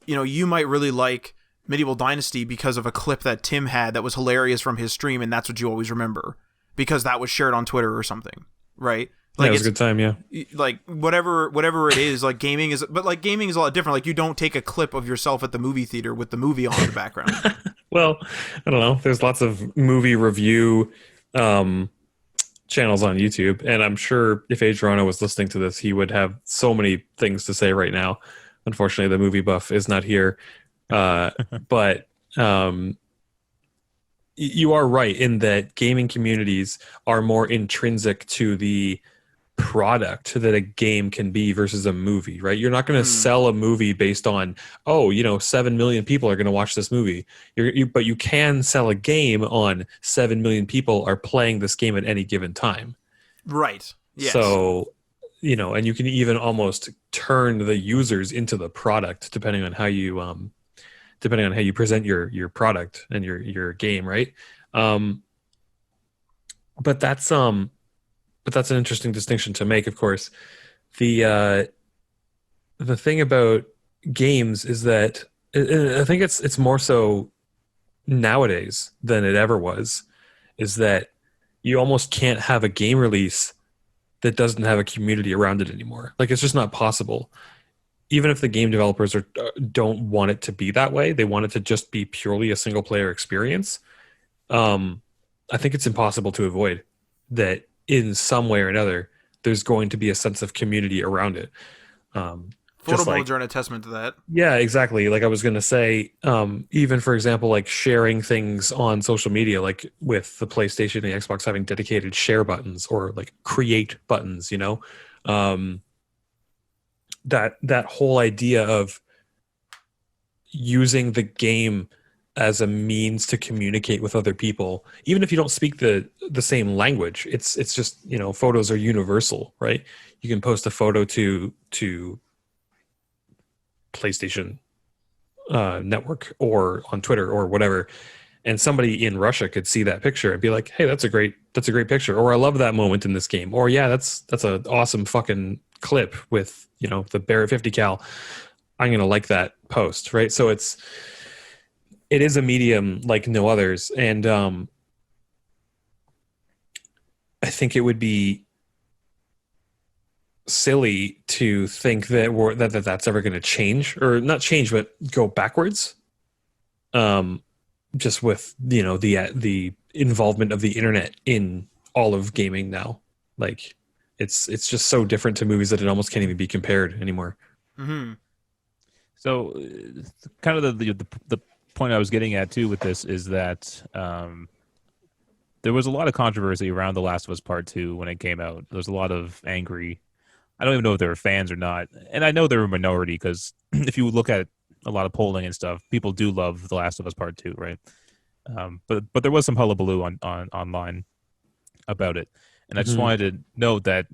you might really like Medieval Dynasty because of a clip that Tim had that was hilarious from his stream, and that's what you always remember because that was shared on Twitter or something, right? Like it was a good time, yeah. Like whatever it is, like gaming is a lot different. Like you don't take a clip of yourself at the movie theater with the movie on in the background. Well, I don't know. There's lots of movie review channels on YouTube, and I'm sure if Adriano was listening to this, he would have so many things to say right now. Unfortunately, the movie buff is not here, but you are right in that gaming communities are more intrinsic to the product that a game can be versus a movie, right? You're not going to sell a movie based on 7 million people are going to watch this movie. But you can sell a game on 7 million people are playing this game at any given time. Right. Yes. So and you can even almost turn the users into the product depending on how you present your product and your game, right? But that's an interesting distinction to make, of course. The thing about games is that I think it's more so nowadays than it ever was, is that you almost can't have a game release that doesn't have a community around it anymore. Like, it's just not possible. Even if the game developers don't want it to be that way, they want it to just be purely a single player experience. I think it's impossible to avoid that in some way or another, there's going to be a sense of community around it. Photo modes are an attestament to that. Yeah, exactly. Like I was going to say, even for example, like sharing things on social media, like with the PlayStation and the Xbox having dedicated share buttons or like create buttons, that whole idea of using the game as a means to communicate with other people, even if you don't speak the same language, it's just, photos are universal, right? You can post a photo to PlayStation network or on Twitter or whatever, and somebody in Russia could see that picture and be like, hey, that's a great picture, or I love that moment in this game, or yeah, that's an awesome fucking clip with the Barrett 50 cal. I'm gonna like that post, right? So it is a medium like no others, and I think it would be silly to think that that's ever going to change, or not change, but go backwards. Just with the involvement of the internet in all of gaming now, like it's just so different to movies that it almost can't even be compared anymore. Mm-hmm. So, kind of the point I was getting at too with this is that there was a lot of controversy around The Last of Us Part 2 when it came out. There was a lot of angry. I don't even know if they were fans or not, and I know they're a minority because if you look at a lot of polling and stuff, people do love The Last of Us Part 2, right? But there was some hullabaloo on online about it, and I just wanted to note that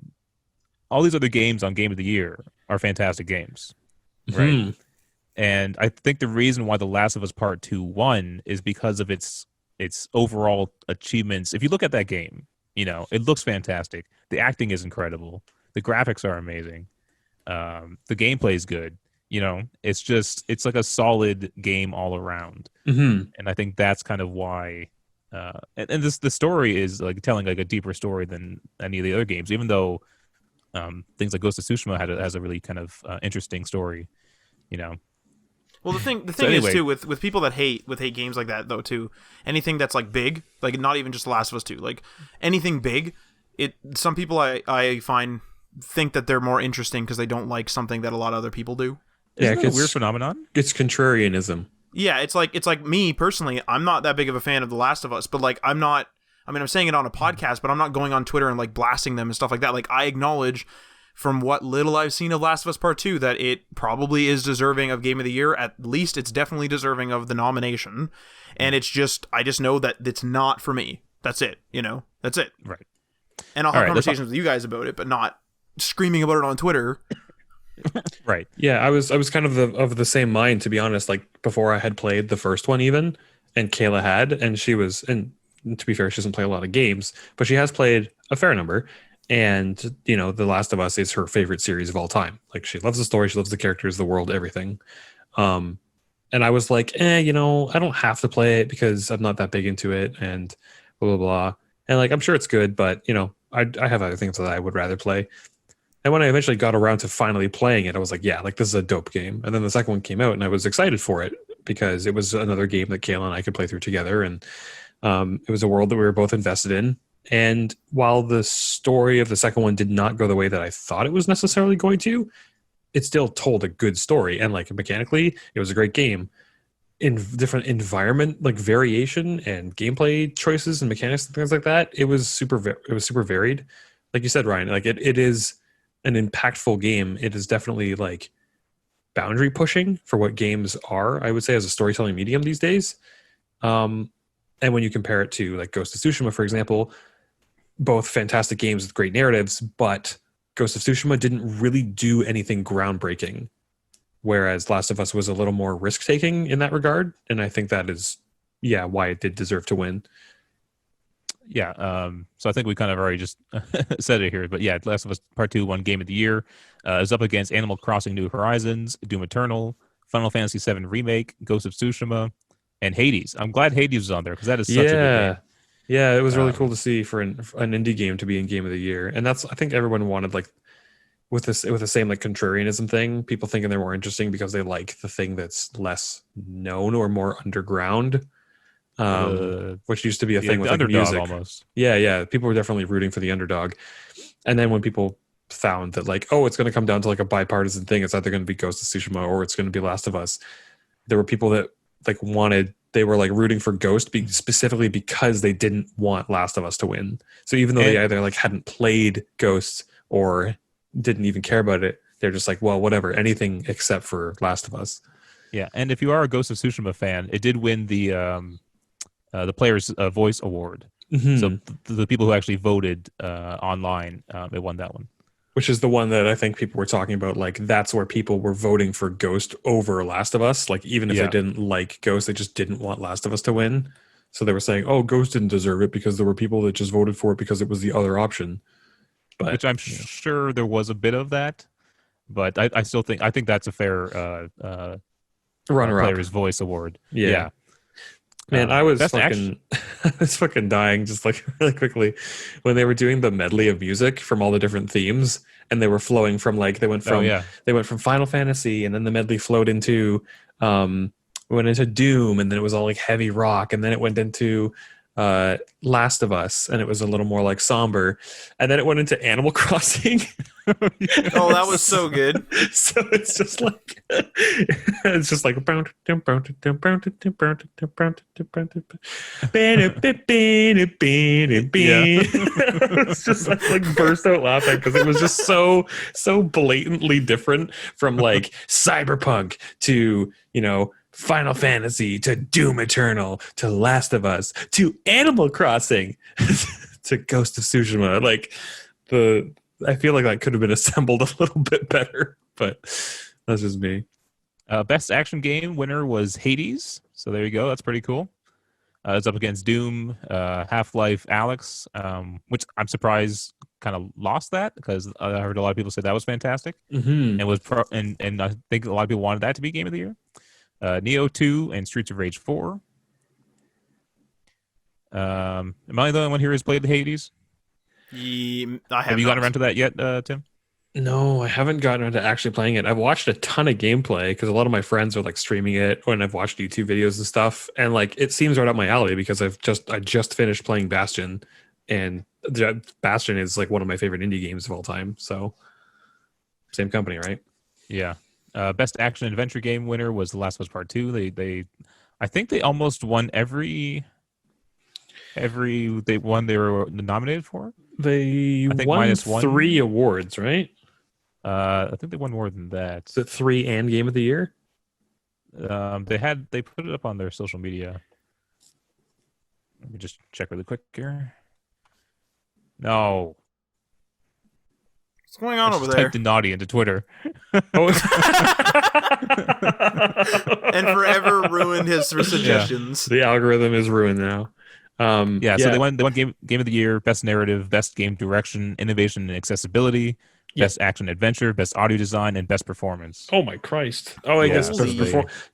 all these other games on Game of the Year are fantastic games, right? And I think the reason why The Last of Us Part 2 won is because of its overall achievements. If you look at that game, it looks fantastic. The acting is incredible. The graphics are amazing. The gameplay is good. It's like a solid game all around. And I think that's kind of why. And the story is like telling like a deeper story than any of the other games, even though things like Ghost of Tsushima has a really kind of interesting story. Well, the thing is too with people that hate games like that though too. Anything that's like big, like not even just The Last of Us 2, like anything big. Some people I find think that they're more interesting because they don't like something that a lot of other people do. Yeah, it's a weird phenomenon. It's contrarianism. Yeah, it's like me personally. I'm not that big of a fan of The Last of Us, but like I'm saying it on a podcast, but I'm not going on Twitter and like blasting them and stuff like that. Like I acknowledge, from what little I've seen of Last of Us Part 2, that it probably is deserving of Game of the Year. At least it's definitely deserving of the nomination. And I just know that it's not for me. That's it. That's it. Right. And I'll have conversations with you guys about it, but not screaming about it on Twitter. Right. Yeah, I was kind of the same mind, to be honest. Like before I had played the first one even, and Kayla had, and to be fair, she doesn't play a lot of games, but she has played a fair number. And, The Last of Us is her favorite series of all time. Like, she loves the story, she loves the characters, the world, everything. And I was like, I don't have to play it because I'm not that big into it, and blah, blah, blah. And, like, I'm sure it's good, but, I have other things that I would rather play. And when I eventually got around to finally playing it, I was like, yeah, like, this is a dope game. And then the second one came out, and I was excited for it because it was another game that Kayla and I could play through together. And it was a world that we were both invested in. And while the story of the second one did not go the way that I thought it was necessarily going to, it still told a good story. And like mechanically, it was a great game. In different environment, like variation and gameplay choices and mechanics and things like that, it was super varied. Like you said, Ryan, like it is an impactful game. It is definitely like boundary pushing for what games are, I would say, as a storytelling medium these days. And when you compare it to like Ghost of Tsushima, for example, both fantastic games with great narratives, but Ghost of Tsushima didn't really do anything groundbreaking, whereas Last of Us was a little more risk-taking in that regard, and I think that is, why it did deserve to win. Yeah, so I think we kind of already just said it here, but yeah, Last of Us Part 2 won Game of the Year. Is up against Animal Crossing New Horizons, Doom Eternal, Final Fantasy VII Remake, Ghost of Tsushima, and Hades. I'm glad Hades was on there because that is such a good game. Yeah, it was really cool to see for an indie game to be in Game of the Year, and that's, I think everyone wanted, like, with the same like contrarianism thing, people thinking they're more interesting because they like the thing that's less known or more underground, which used to be a thing with like music. Almost. Yeah, people were definitely rooting for the underdog, and then when people found that like, oh, it's going to come down to like a bipartisan thing, it's either going to be Ghost of Tsushima or it's going to be Last of Us, there were people that like they were like rooting for Ghost specifically because they didn't want Last of Us to win. So even though they either like hadn't played Ghost or didn't even care about it, they're just like, well, whatever, anything except for Last of Us. Yeah, and if you are a Ghost of Tsushima fan, it did win the Players' Voice Award. Mm-hmm. So the people who actually voted online, it won that one. Which is the one that I think people were talking about. Like, that's where people were voting for Ghost over Last of Us. Like, even if they didn't like Ghost, they just didn't want Last of Us to win. So they were saying, oh, Ghost didn't deserve it because there were people that just voted for it because it was the other option. But, which I'm sure there was a bit of that. But I still think that's a fair runner-up. Players' Voice Award. Yeah. Man, I was fucking dying just like really quickly when they were doing the medley of music from all the different themes, and they were flowing from like they went from Final Fantasy, and then the medley flowed into went into Doom, and then it was all like heavy rock, and then it went into Last of Us, and it was a little more like somber, and then it went into Animal Crossing. Oh, that was so good. So it's just like it's just like burst out laughing because it was just so blatantly different from like Cyberpunk to, you know, Final Fantasy to Doom Eternal to Last of Us to Animal Crossing to Ghost of Tsushima. Like I feel like that could have been assembled a little bit better, but that's just me. Best action game winner was Hades. So there you go. That's pretty cool. It's up against Doom, Half-Life Alyx, which I'm surprised kind of lost that because I heard a lot of people say that was fantastic. Mm-hmm. And I think a lot of people wanted that to be Game of the Year. Neo 2 and Streets of Rage 4. Am I the only one here who's played the Hades? Have you gotten around to that yet, Tim? No, I haven't gotten around to actually playing it. I've watched a ton of gameplay because a lot of my friends are like streaming it, and I've watched YouTube videos and stuff. And like, it seems right up my alley because I just finished playing Bastion, and Bastion is like one of my favorite indie games of all time. So, same company, right? Yeah. Best action adventure game winner was The Last of Us Part 2. I think they almost won every one they were nominated for. They won 3 awards, right? I think they won more than that. Is it 3 and Game of the Year? They put it up on their social media. Let me just check really quick here. No. What's going on over there? Typed in naughty into Twitter. And forever ruined his suggestions. The algorithm is ruined now. So they won game of the year, best narrative, best game direction, innovation and accessibility, best action adventure, best audio design, and best performance. Oh my Christ! Oh, I guess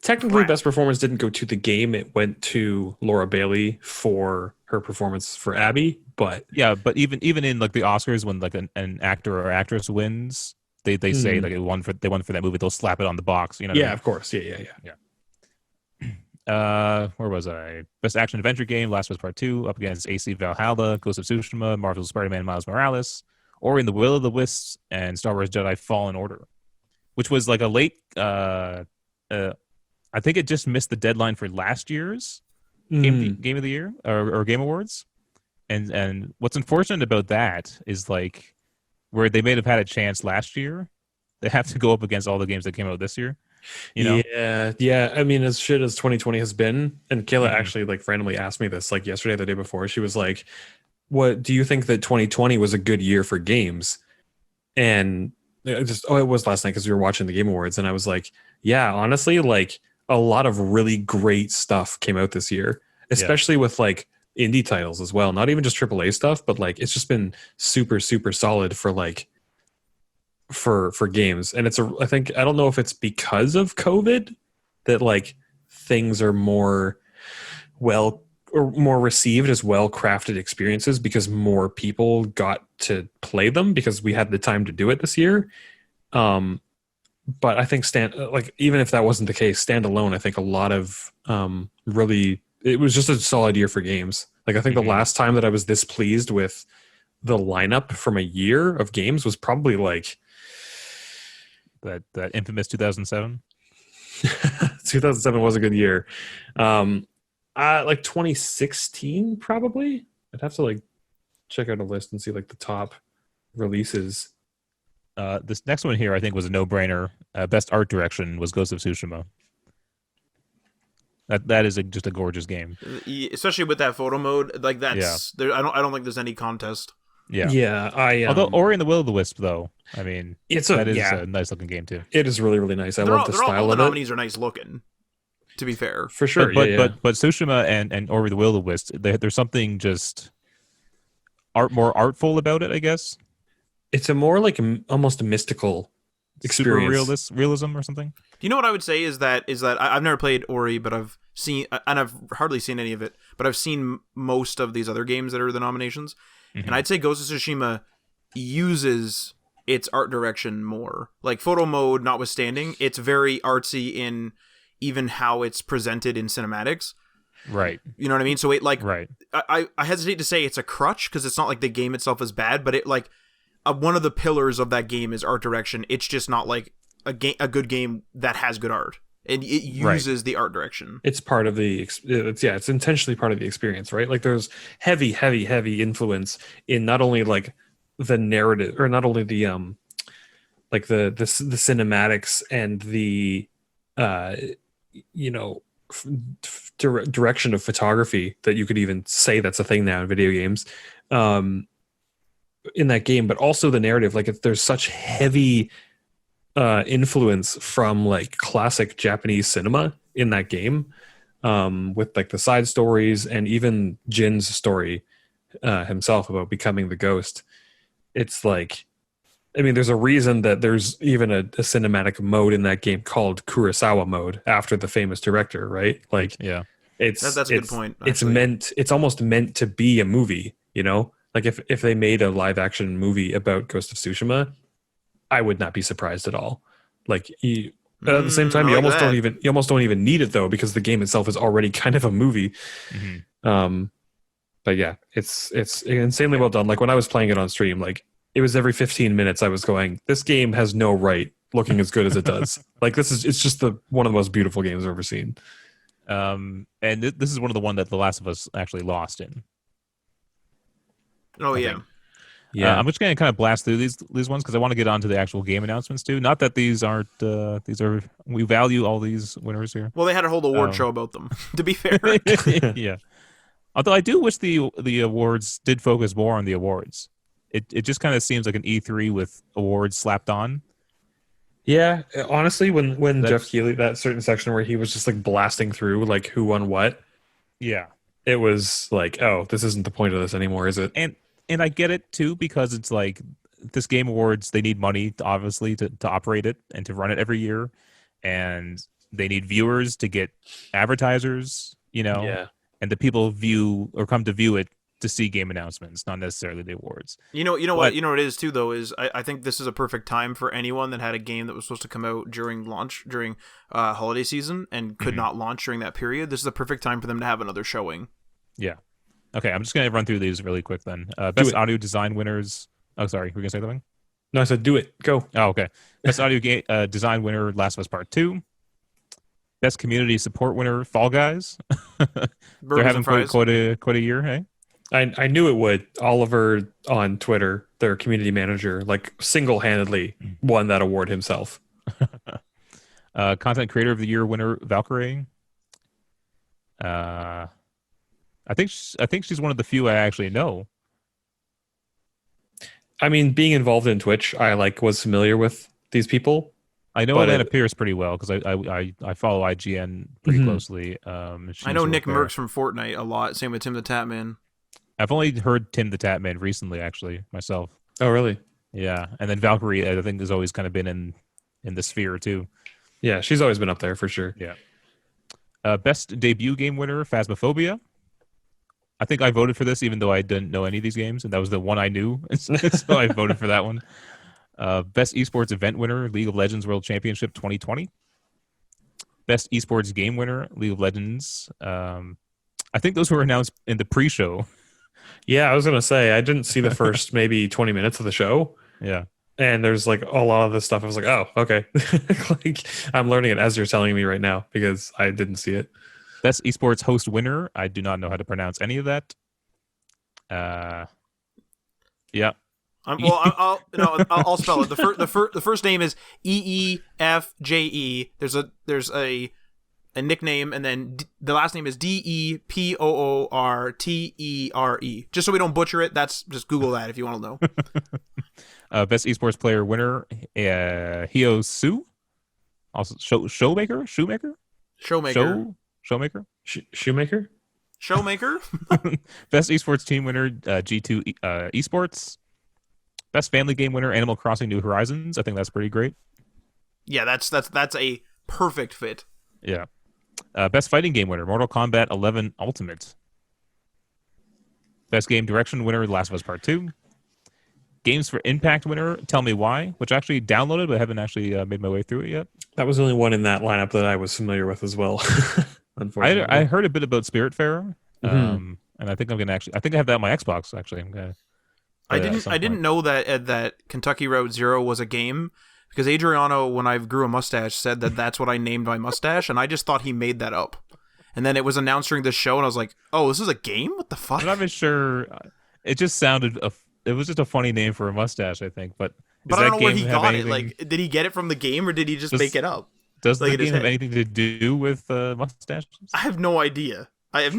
technically best performance didn't go to the game; it went to Laura Bailey for her performance for Abby. But but even in like the Oscars, when like an actor or actress wins, they say like they won for that movie, they'll slap it on the box. You know? Yeah, of course. Yeah. Where was I? Best action adventure game, Last of Us Part 2, up against AC Valhalla, Ghost of Tsushima, Marvel's Spider-Man Miles Morales, Ori and the Will of the Wisps, and Star Wars Jedi Fallen Order, which was like a late. I think it just missed the deadline for last year's game of the year or Game Awards, and what's unfortunate about that is like where they may have had a chance last year, they have to go up against all the games that came out this year. You know? Yeah. I mean, as shit as 2020 has been, and Kayla actually like randomly asked me this like yesterday, the day before. She was like, "What do you think that 2020 was a good year for games?" and it was last night because we were watching the Game Awards, and I was like, yeah, honestly, like a lot of really great stuff came out this year, especially with like indie titles as well. Not even just AAA stuff, but like it's just been super, super solid for like for games. And I think I don't know if it's because of COVID that like things are more received as well crafted experiences because more people got to play them because we had the time to do it this year. But I think even if that wasn't the case, standalone, I think a lot of really, it was just a solid year for games. Like I think the last time that I was this pleased with the lineup from a year of games was probably like that infamous 2007. 2007 was a good year. Like 2016 probably. I'd have to like check out a list and see like the top releases. This next one here I think was a no-brainer. Best art direction was Ghost of Tsushima. That is just a gorgeous game, especially with that photo mode. Like that's there. I don't think there's any contest. Yeah. Although Ori and the Will of the Wisp, though, I mean, that is a nice looking game too. It is really, really nice. I love the style all of the it. nominees are nice looking. To be fair, for sure. But Tsushima and Ori the Will of the Wisp, there's something just more artful about it, I guess. It's a more like almost a mystical experience. Super realism or something. You know what I would say is that I've never played Ori, but I've seen, and I've hardly seen any of it, but I've seen most of these other games that are the nominations, and I'd say Ghost of Tsushima uses its art direction more. Like photo mode notwithstanding, it's very artsy in even how it's presented in cinematics. Right. You know what I mean? So it like, right. I hesitate to say it's a crutch because it's not like the game itself is bad, but it like one of the pillars of that game is art direction. It's just not like a good game that has good art, and it uses the art direction. It's part of it's intentionally part of the experience, right? Like there's heavy influence in not only like the narrative or not only the like the cinematics and the direction of photography that you could even say that's a thing now in video games in that game, but also the narrative. Like there's such heavy influence from like classic Japanese cinema in that game, with like the side stories and even Jin's story himself about becoming the ghost. It's like, I mean, there's a reason that there's even a cinematic mode in that game called Kurosawa mode after the famous director, right? Like, that's a good point. Actually. It's almost meant to be a movie, you know? Like if they made a live action movie about Ghost of Tsushima, I would not be surprised at all. Like at the same time, you almost don't even need it though, because the game itself is already kind of a movie. But yeah, it's insanely well done. Like when I was playing it on stream, like it was every 15 minutes I was going, this game has no right looking as good as it does. Like it's just one of the most beautiful games I've ever seen. And this is one of the one that The Last of Us actually lost in. Oh yeah. Yeah, I'm just going to kind of blast through these ones because I want to get on to the actual game announcements too. Not that these aren't we value all these winners here. Well, they had a whole award show about them. To be fair, yeah. Although I do wish the awards did focus more on the awards. It just kind of seems like an E3 with awards slapped on. Yeah, honestly, when Jeff Keighley, that certain section where he was just like blasting through like who won what. Yeah, it was like, oh, this isn't the point of this anymore, is it? And I get it too, because it's like this Game Awards, they need money obviously to operate it and to run it every year, and they need viewers to get advertisers, you know, and the people view or come to view it to see game announcements, not necessarily the awards. You know what it is too though is I think this is a perfect time for anyone that had a game that was supposed to come out during holiday season and could not launch during that period. This is a perfect time for them to have another showing. Yeah. Okay, I'm just going to run through these really quick then. Best audio design winners. Oh, sorry. Were you going to say something? No, I said do it. Go. Oh, okay. Best audio design winner, Last of Us Part 2. Best community support winner, Fall Guys. They're having quite a year, hey? I knew it would. Oliver on Twitter, their community manager, like single-handedly won that award himself. Content Creator of the Year winner, Valkyrie. I think she's one of the few I actually know. I mean, being involved in Twitch, I was familiar with these people. I know Amanda Pierce pretty well because I follow IGN pretty closely. I know Nick Merckx from Fortnite a lot. Same with Tim the Tatman. I've only heard Tim the Tatman recently, actually, myself. Oh, really? Yeah, and then Valkyrie, I think, has always kind of been in the sphere too. Yeah, she's always been up there for sure. Yeah. Best debut game winner, Phasmophobia. I think I voted for this even though I didn't know any of these games, and that was the one I knew, so I voted for that one. Best esports event winner, League of Legends World Championship 2020. Best esports game winner, League of Legends. I think those were announced in the pre-show. Yeah, I was going to say, I didn't see the first maybe 20 minutes of the show. Yeah. And there's a lot of this stuff. I was like, oh, okay. I'm learning it as you're telling me right now because I didn't see it. Best esports host winner. I do not know how to pronounce any of that. Yeah. I'll spell it. The first name is EEFJE. There's a nickname, and then the last name is DEPOORTERE. Just so we don't butcher it, just Google that if you want to know. Best esports player winner, Hio Su. Also, Showmaker. Best esports team winner, G2 Esports. Best family game winner, Animal Crossing New Horizons. I think that's pretty great. Yeah, that's a perfect fit. Yeah. Best fighting game winner, Mortal Kombat 11 Ultimate. Best game direction winner, Last of Us Part 2. Games for Impact winner, Tell Me Why, which I actually downloaded but haven't actually made my way through it yet. That was the only one in that lineup that I was familiar with as well. Unfortunately, I heard a bit about Spiritfarer, and I think I have that on my Xbox. Actually, I didn't know that Kentucky Route Zero was a game because Adriano, when I grew a mustache, said that's what I named my mustache, and I just thought he made that up. And then it was announced during the show, and I was like, "Oh, this is a game? What the fuck?" I'm not even sure. It just sounded. It was just a funny name for a mustache, I think. But I don't know where he got it. Did he get it from the game, or did he just make it up? Does the game have anything to do with mustaches? I have no idea. It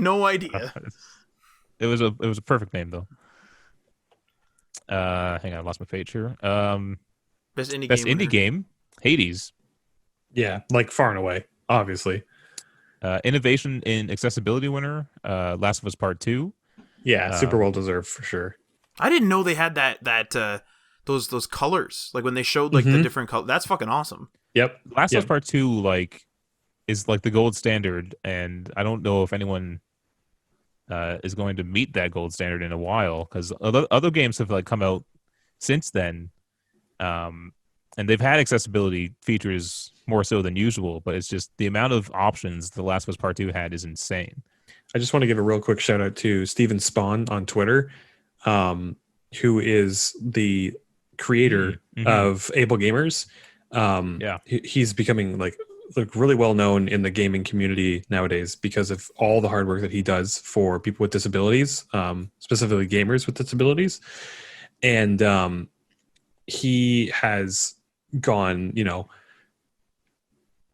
was a perfect name though. Hang on, I lost my page here. Best indie game, Hades. Yeah, far and away, obviously. Innovation in accessibility winner, Last of Us Part 2. Yeah, super well deserved for sure. I didn't know they had those colors, when they showed the different colors. That's fucking awesome. Yep. Last of Us Part 2 is the gold standard, and I don't know if anyone is going to meet that gold standard in a while, because other games have come out since then, and they've had accessibility features more so than usual, but it's just the amount of options The Last of Us Part 2 had is insane. I just want to give a real quick shout out to Steven Spawn on Twitter, who is the creator of Able Gamers. He's becoming really well known in the gaming community nowadays because of all the hard work that he does for people with disabilities, specifically gamers with disabilities. And he has gone,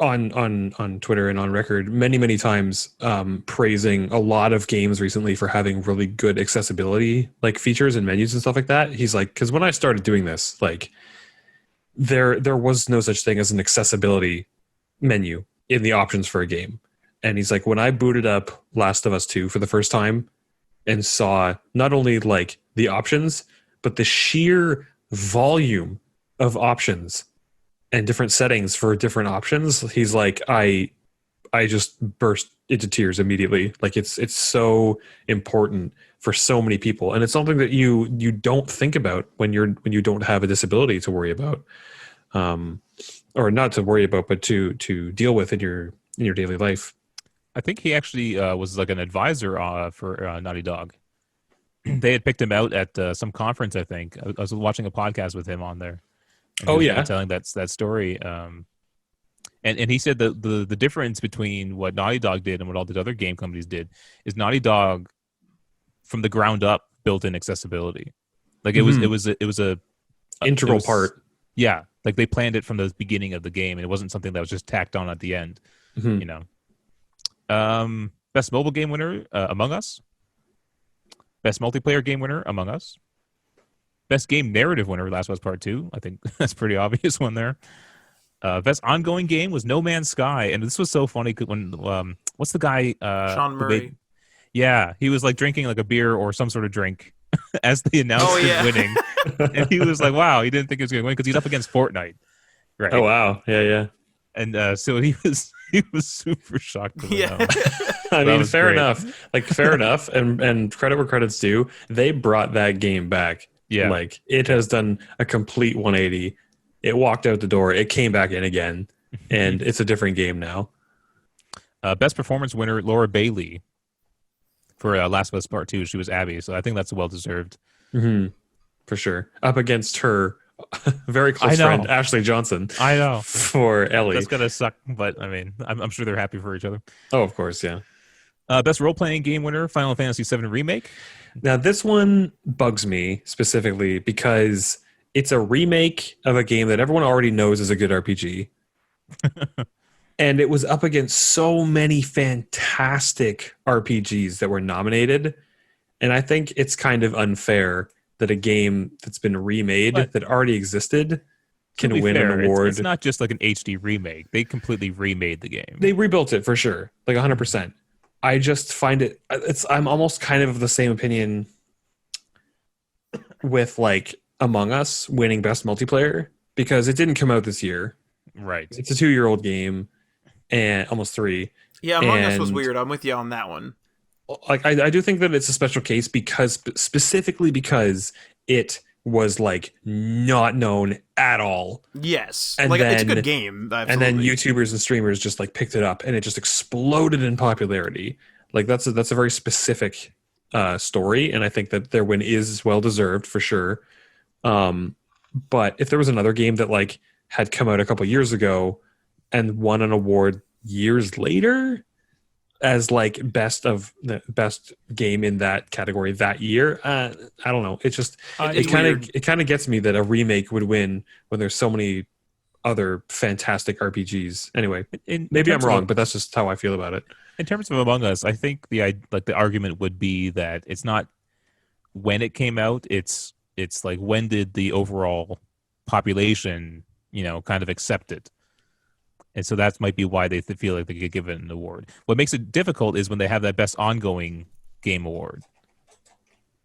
on Twitter and on record many times, praising a lot of games recently for having really good accessibility features and menus and stuff like that. He's because when I started doing this, there was no such thing as an accessibility menu in the options for a game. And he's when I booted up Last of Us 2 for the first time and saw not only the options, but the sheer volume of options and different settings for different options, he's I just burst into tears immediately. It's so important for so many people, and it's something that you don't think about when you don't have a disability to worry about, or not to worry about, but to deal with in your daily life. I think he actually was an advisor for Naughty Dog. They had picked him out at some conference. I think I was watching a podcast with him on there. Telling that story, and he said the difference between what Naughty Dog did and what all the other game companies did is Naughty Dog, from the ground up, built in accessibility. It was a integral part. Yeah, they planned it from the beginning of the game, and it wasn't something that was just tacked on at the end. Best mobile game winner, Among Us. Best multiplayer game winner, Among Us. Best game narrative winner, Last of Us Part 2. I think that's a pretty obvious one there. Best ongoing game was No Man's Sky, and this was so funny when what's the guy? Sean Murray. Yeah, he was like drinking like a beer or some sort of drink as they announced him winning, and he was like, "Wow, he didn't think he was going to win because he's up against Fortnite." Right. Oh wow, yeah. And so he was super shocked. Yeah. I mean, fair enough. Like fair enough, and credit where credit's due. They brought that game back. Yeah, like it has done a complete 180. It walked out the door. It came back in again, and it's a different game now. Best performance winner, Laura Bailey, for Last of Us Part 2. She was Abby, so I think that's well deserved. Mm-hmm. For sure. Up against her very close friend, Ashley Johnson. I know. For Ellie. That's going to suck, but I mean, I'm sure they're happy for each other. Oh, of course, yeah. Best role-playing game winner, Final Fantasy VII Remake. Now, this one bugs me specifically because it's a remake of a game that everyone already knows is a good RPG. And it was up against so many fantastic RPGs that were nominated. And I think it's kind of unfair that a game that's been remade that already existed can win an award. It's not just like an HD remake. They completely remade the game. They rebuilt it for sure, like 100%. I just find I'm almost kind of the same opinion with like Among Us winning best multiplayer because it didn't come out this year. Right. It's a 2-year-old game and almost 3. Yeah, Among Us was weird. I'm with you on that one. Like I do think that it's a special case because specifically because it was like not known at all. Yes. And like then, it's a good game. Absolutely. And then YouTubers and streamers just like picked it up and it just exploded in popularity. Like that's a very specific story, and I think that their win is well deserved for sure. But if there was another game that like had come out a couple years ago and won an award years later as like best game in that category that year, I don't know. It's just it kind of gets me that a remake would win when there's so many other fantastic RPGs. Anyway, maybe I'm wrong, but that's just how I feel about it. In terms of Among Us, I think the argument would be that it's not when it came out. It's like when did the overall population, kind of accept it. And so that might be why they feel like they could give it an award. What makes it difficult is when they have that best ongoing game award.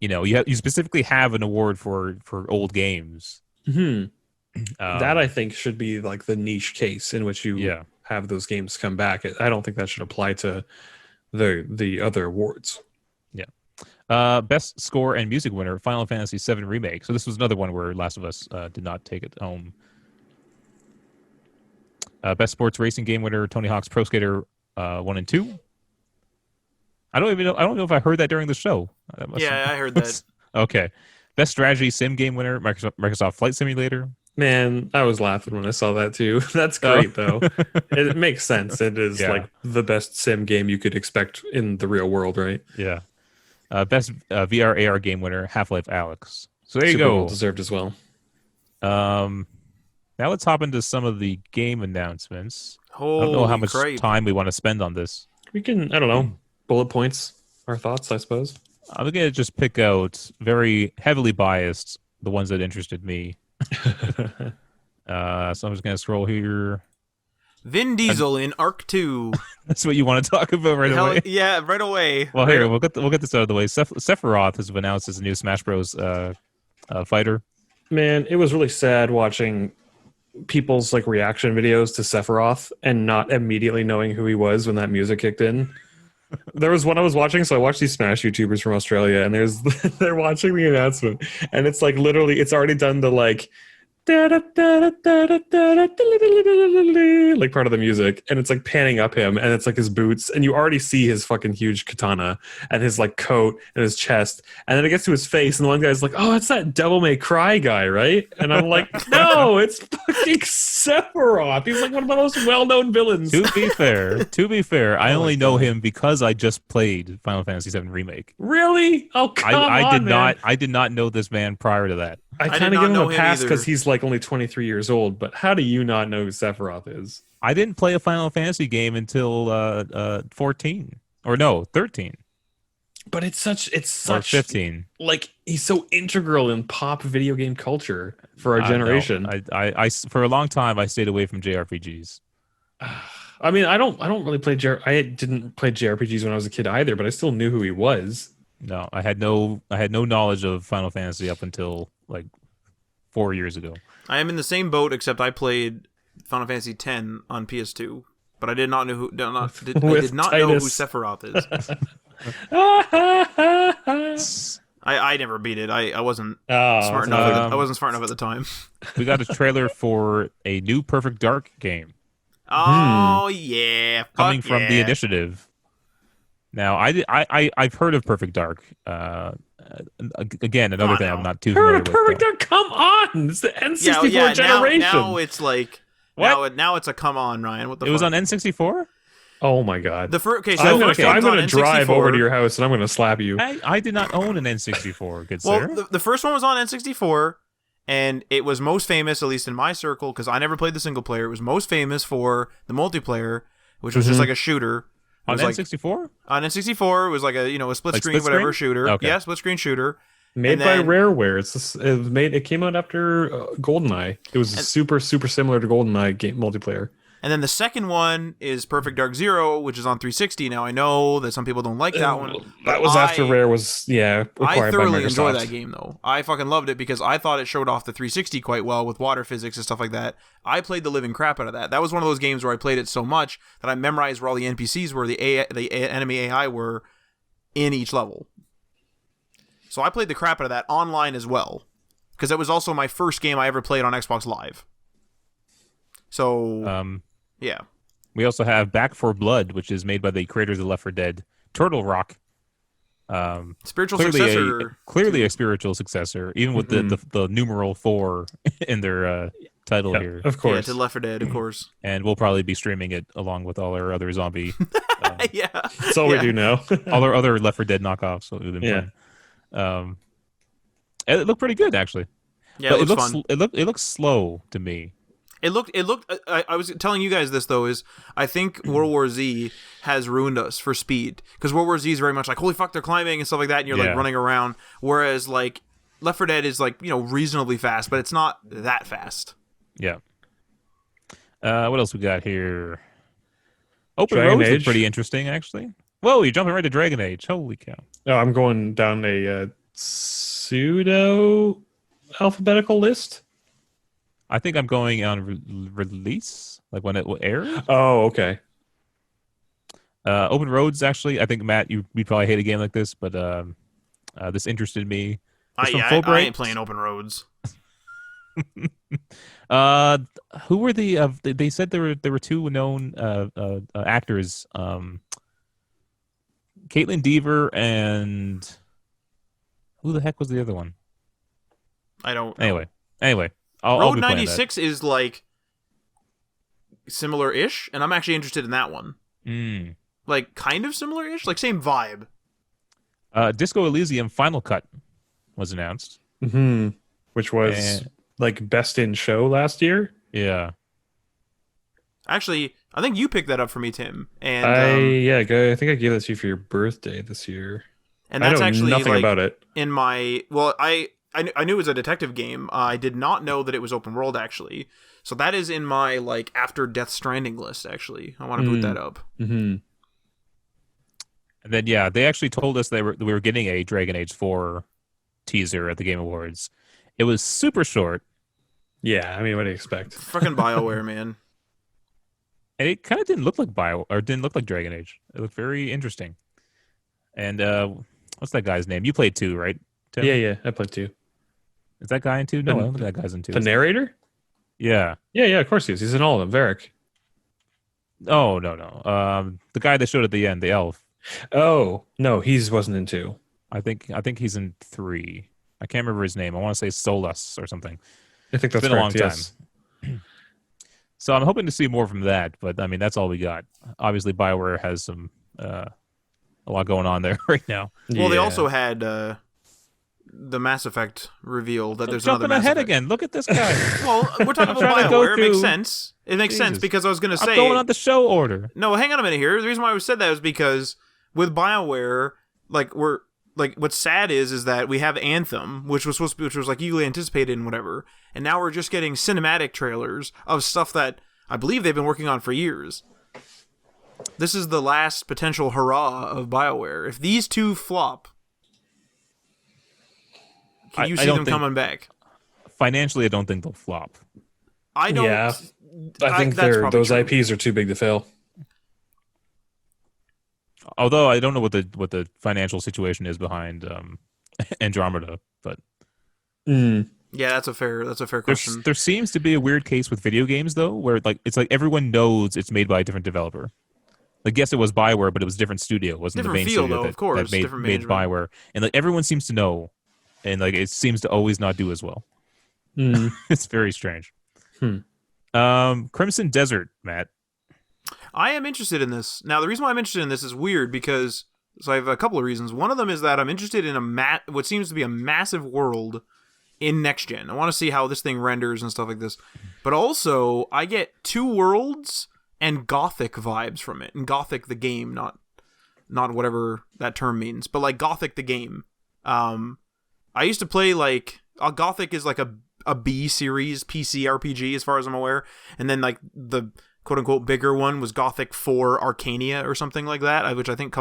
You specifically have an award for old games. Mm-hmm. That I think should be like the niche case in which you have those games come back. I don't think that should apply to the other awards. Yeah. Best score and music winner, Final Fantasy VII Remake. So this was another one where Last of Us did not take it home. Best sports racing game winner, Tony Hawk's Pro Skater 1 and 2. I don't know if I heard that during the show. I heard that. Okay. Best strategy sim game winner, Microsoft Flight Simulator. Man, I was laughing when I saw that too. That's great though. It makes sense. It is like the best sim game you could expect in the real world, right? Yeah. Best VR AR game winner, Half-Life Alyx. So there you Super go. well deserved as well. Now let's hop into some of the game announcements. I don't know how much time we want to spend on this. We can, I don't know, bullet points, our thoughts, I suppose. I'm going to just pick out very heavily biased, the ones that interested me. So I'm just going to scroll here. Vin Diesel in Arc 2. That's what you want to talk about right away? Yeah, right away. Well, here, we'll get this out of the way. Sephiroth has been announced as a new Smash Bros. Fighter. Man, it was really sad watching people's like reaction videos to Sephiroth and not immediately knowing who he was when that music kicked in. There was one I was watching, so I watched these Smash YouTubers from Australia, and they're watching the announcement, and it's like literally, it's already done the like like part of the music, and it's like panning up him, and it's like his boots, and you already see his fucking huge katana and his like coat and his chest, and then it gets to his face, and the one guy's like, "Oh, it's that Devil May Cry guy, right?" And I'm like, "No, it's fucking Sephiroth. He's like one of the most well-known villains." To be fair, I only know him because I just played Final Fantasy VII Remake. Really? Oh, come on, I did not know this man prior to that. I kind of give him a pass because he's like only 23 years old, but how do you not know who Sephiroth is? I didn't play a Final Fantasy game until 14. Or no, 13. But it's such Or 15. like he's so integral in pop video game culture for our generation. I for a long time I stayed away from JRPGs. I mean, I don't really play I didn't play JRPGs when I was a kid either, but I still knew who he was. No, I had no knowledge of Final Fantasy up until like 4 years ago. I am in the same boat, except I played Final Fantasy X on PS2, but I did not know who. I did not know who Sephiroth is. I never beat it. I wasn't smart enough. I wasn't smart enough at the time. We got a trailer for a new Perfect Dark game. Oh yeah, coming from the Initiative. Now, I've heard of Perfect Dark. Again, another thing I'm not too familiar with. Perfect Dark, come on! It's the N64 generation. Now it's like now it's a come on, Ryan. What the? It was on N64. Oh my god! I'm going to drive over to your house and I'm going to slap you. I did not own an N64. Good well, sir. The first one was on N64. And it was most famous, at least in my circle, because I never played the single player. It was most famous for the multiplayer, which was just like a shooter. On N64? On N64, it was like a split screen, whatever shooter. Okay. Yeah, split screen shooter. Made by Rareware. It came out after GoldenEye. It was super similar to GoldenEye game multiplayer. And then the second one is Perfect Dark Zero, which is on 360. Now I know that some people don't like that one. That was after Rare was I thoroughly enjoyed that game though. I fucking loved it because I thought it showed off the 360 quite well with water physics and stuff like that. I played the living crap out of that. That was one of those games where I played it so much that I memorized where all the NPCs were, the enemy AI were in each level. So I played the crap out of that online as well because it was also my first game I ever played on Xbox Live. So yeah. We also have Back 4 Blood, which is made by the creators of Left 4 Dead. Turtle Rock. Spiritual successor. Clearly a spiritual successor, even with the numeral 4 in their title here. Of course. Yeah, to Left 4 Dead, of course. And we'll probably be streaming it along with all our other zombie. Yeah. That's all we do now. All our other Left 4 Dead knockoffs. That we've been playing. It looked pretty good, actually. Yeah, but it looks fun. It looks slow to me. It looked. I was telling you guys this though. Is I think World War Z has ruined us for speed because World War Z is very much like holy fuck they're climbing and stuff like that, and you're like running around. Whereas like Left 4 Dead is like reasonably fast, but it's not that fast. Yeah. What else we got here? Open Dragon Roads Age. is pretty interesting, actually. Whoa, you're jumping right to Dragon Age! Holy cow! No, I'm going down a pseudo alphabetical list. I think I'm going on release, like when it will air. Oh, okay. Open Roads, actually, I think Matt, you'd probably hate a game like this, but this interested me. I ain't playing Open Roads. Who were they said there were two known actors, Caitlin Dever and who the heck was the other one? I don't know. Anyway. Road 96 is like similar-ish, and I'm actually interested in that one. Like kind of similar-ish, like same vibe. Disco Elysium Final Cut was announced, which was like best in show last year. Yeah. Actually, I think you picked that up for me, Tim. And I think I gave that to you for your birthday this year. And that's actually nothing about it. In my I knew it was a detective game. I did not know that it was open world, actually. So that is in my, like, after Death Stranding list, actually. I want to boot that up. And then, they actually told us we were getting a Dragon Age 4 teaser at the Game Awards. It was super short. Yeah, I mean, what do you expect? Fucking BioWare, man. And it kind of didn't look like didn't look like Dragon Age. It looked very interesting. And what's that guy's name? You played 2, right, Tim? Yeah, I played 2. Is that guy in 2? No, I don't think that guy's in 2. The narrator? Yeah. Yeah, of course he is. He's in all of them. Varric. Oh, no. The guy that showed at the end, the elf. Oh, no, he wasn't in 2. I think he's in 3. I can't remember his name. I want to say Solus or something. I think that's been correct, a long time. So I'm hoping to see more from that, but I mean, that's all we got. Obviously, BioWare has some a lot going on there right now. Well, they also had the Mass Effect reveal that there's another Mass ahead Effect. Again. Look at this guy. Well, we're talking about BioWare. It makes sense. It makes sense because I was going to say... I'm going on the show order. No, hang on a minute here. The reason why I said that was because with BioWare, what's sad is that we have Anthem, which was like eagerly anticipated and whatever, and now we're just getting cinematic trailers of stuff that I believe they've been working on for years. This is the last potential hurrah of BioWare. If these two flop, can you see them coming back? Financially, I don't think they'll flop. I don't. Yeah, I think those true. IPs are too big to fail. Although I don't know what the financial situation is behind Andromeda, but yeah, that's a fair question. There seems to be a weird case with video games though, where it's like everyone knows it's made by a different developer. Like, yes, it was BioWare, but it was a different studio. It wasn't different the main feel, studio though, of course. that made BioWare, and like everyone seems to know, and like it seems to always not do as well. It's very strange. Crimson Desert, Matt. I am interested in this. Now, the reason why I'm interested in this is weird because I have a couple of reasons. One of them is that I'm interested in what seems to be a massive world in next gen. I want to see how this thing renders and stuff like this. But also, I get two worlds and Gothic vibes from it. And Gothic the game, not whatever that term means, but like Gothic the game. I used to play like Gothic is like a B series PC RPG as far as I'm aware, and then like the quote unquote bigger one was Gothic 4 Arcania or something like that, which I think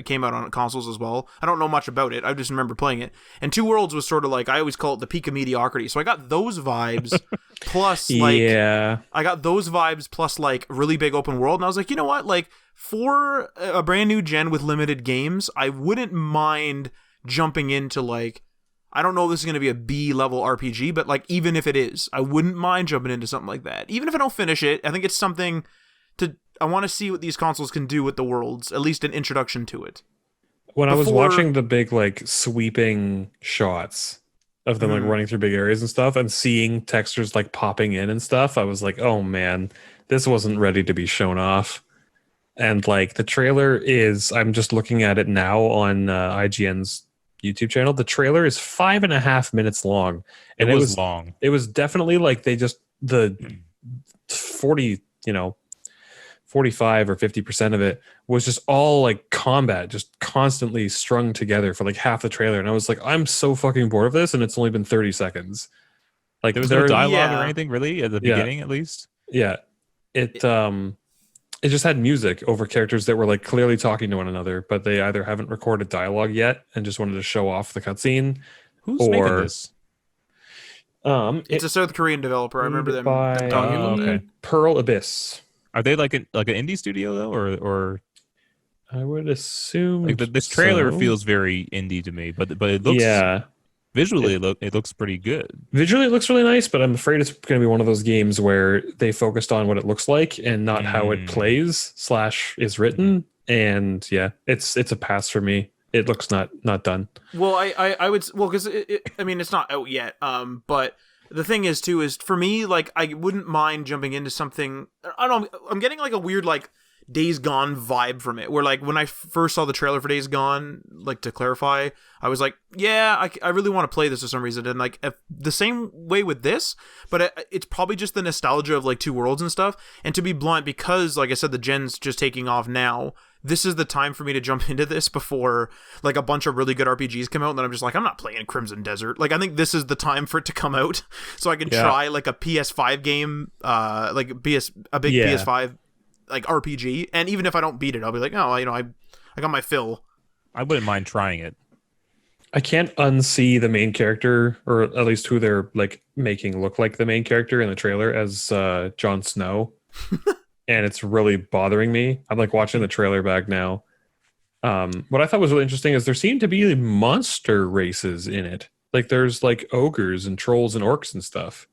came out on consoles as well. I don't know much about it. I just remember playing it. And Two Worlds was sort of like, I always call it the peak of mediocrity. So I got those vibes plus like I got those vibes plus like really big open world, and I was like, you know what? Like for a brand new gen with limited games, I wouldn't mind jumping into like, I don't know if this is going to be a B-level RPG, but like even if it is, I wouldn't mind jumping into something like that. Even if I don't finish it, I think it's something I want to see what these consoles can do with the worlds, at least an introduction to it. When I was watching the big like sweeping shots of them like running through big areas and stuff and seeing textures like popping in and stuff, I was like, oh man, this wasn't ready to be shown off. And like the trailer is, I'm just looking at it now on IGN's YouTube channel. The trailer is 5.5 minutes long, and it was long. It was definitely like they just the 45 or 50% of it was just all like combat, just constantly strung together for like half the trailer. And I was like, I'm so fucking bored of this, and it's only been 30 seconds. Like there was no dialogue or anything really at the beginning, at least. Yeah, it just had music over characters that were like clearly talking to one another, but they either haven't recorded dialogue yet and just wanted to show off the cutscene. Who's making this? It's a South Korean developer. I remember them talking. Pearl Abyss. Are they like an indie studio though, or? I would assume like this trailer feels very indie to me, but it looks visually it looks pretty good. Visually it looks really nice, but I'm afraid it's going to be one of those games where they focused on what it looks like and not how it plays / is written. And yeah, it's a pass for me. It looks not done. Well, I would, because I mean it's not out yet. But the thing is too is for me, like I wouldn't mind jumping into something. I don't know. I'm getting like a weird like Days Gone vibe from it, where like when I first saw the trailer for Days Gone, like to clarify, I was like, yeah, I really want to play this for some reason, and like the same way with this, but it's probably just the nostalgia of like Two Worlds and stuff. And to be blunt, because like I said, the gen's just taking off now, this is the time for me to jump into this before like a bunch of really good RPGs come out, and then I'm just like, I'm not playing Crimson Desert. Like I think this is the time for it to come out so I can try like a PS5 game, like a big PS5 like RPG, and even if I don't beat it, I'll be like, oh, I got my fill. I wouldn't mind trying it. I can't unsee the main character, or at least who they're like making look like the main character in the trailer as Jon Snow, and it's really bothering me. I'm like watching the trailer back now. What I thought was really interesting is there seem to be monster races in it. Like there's like ogres and trolls and orcs and stuff.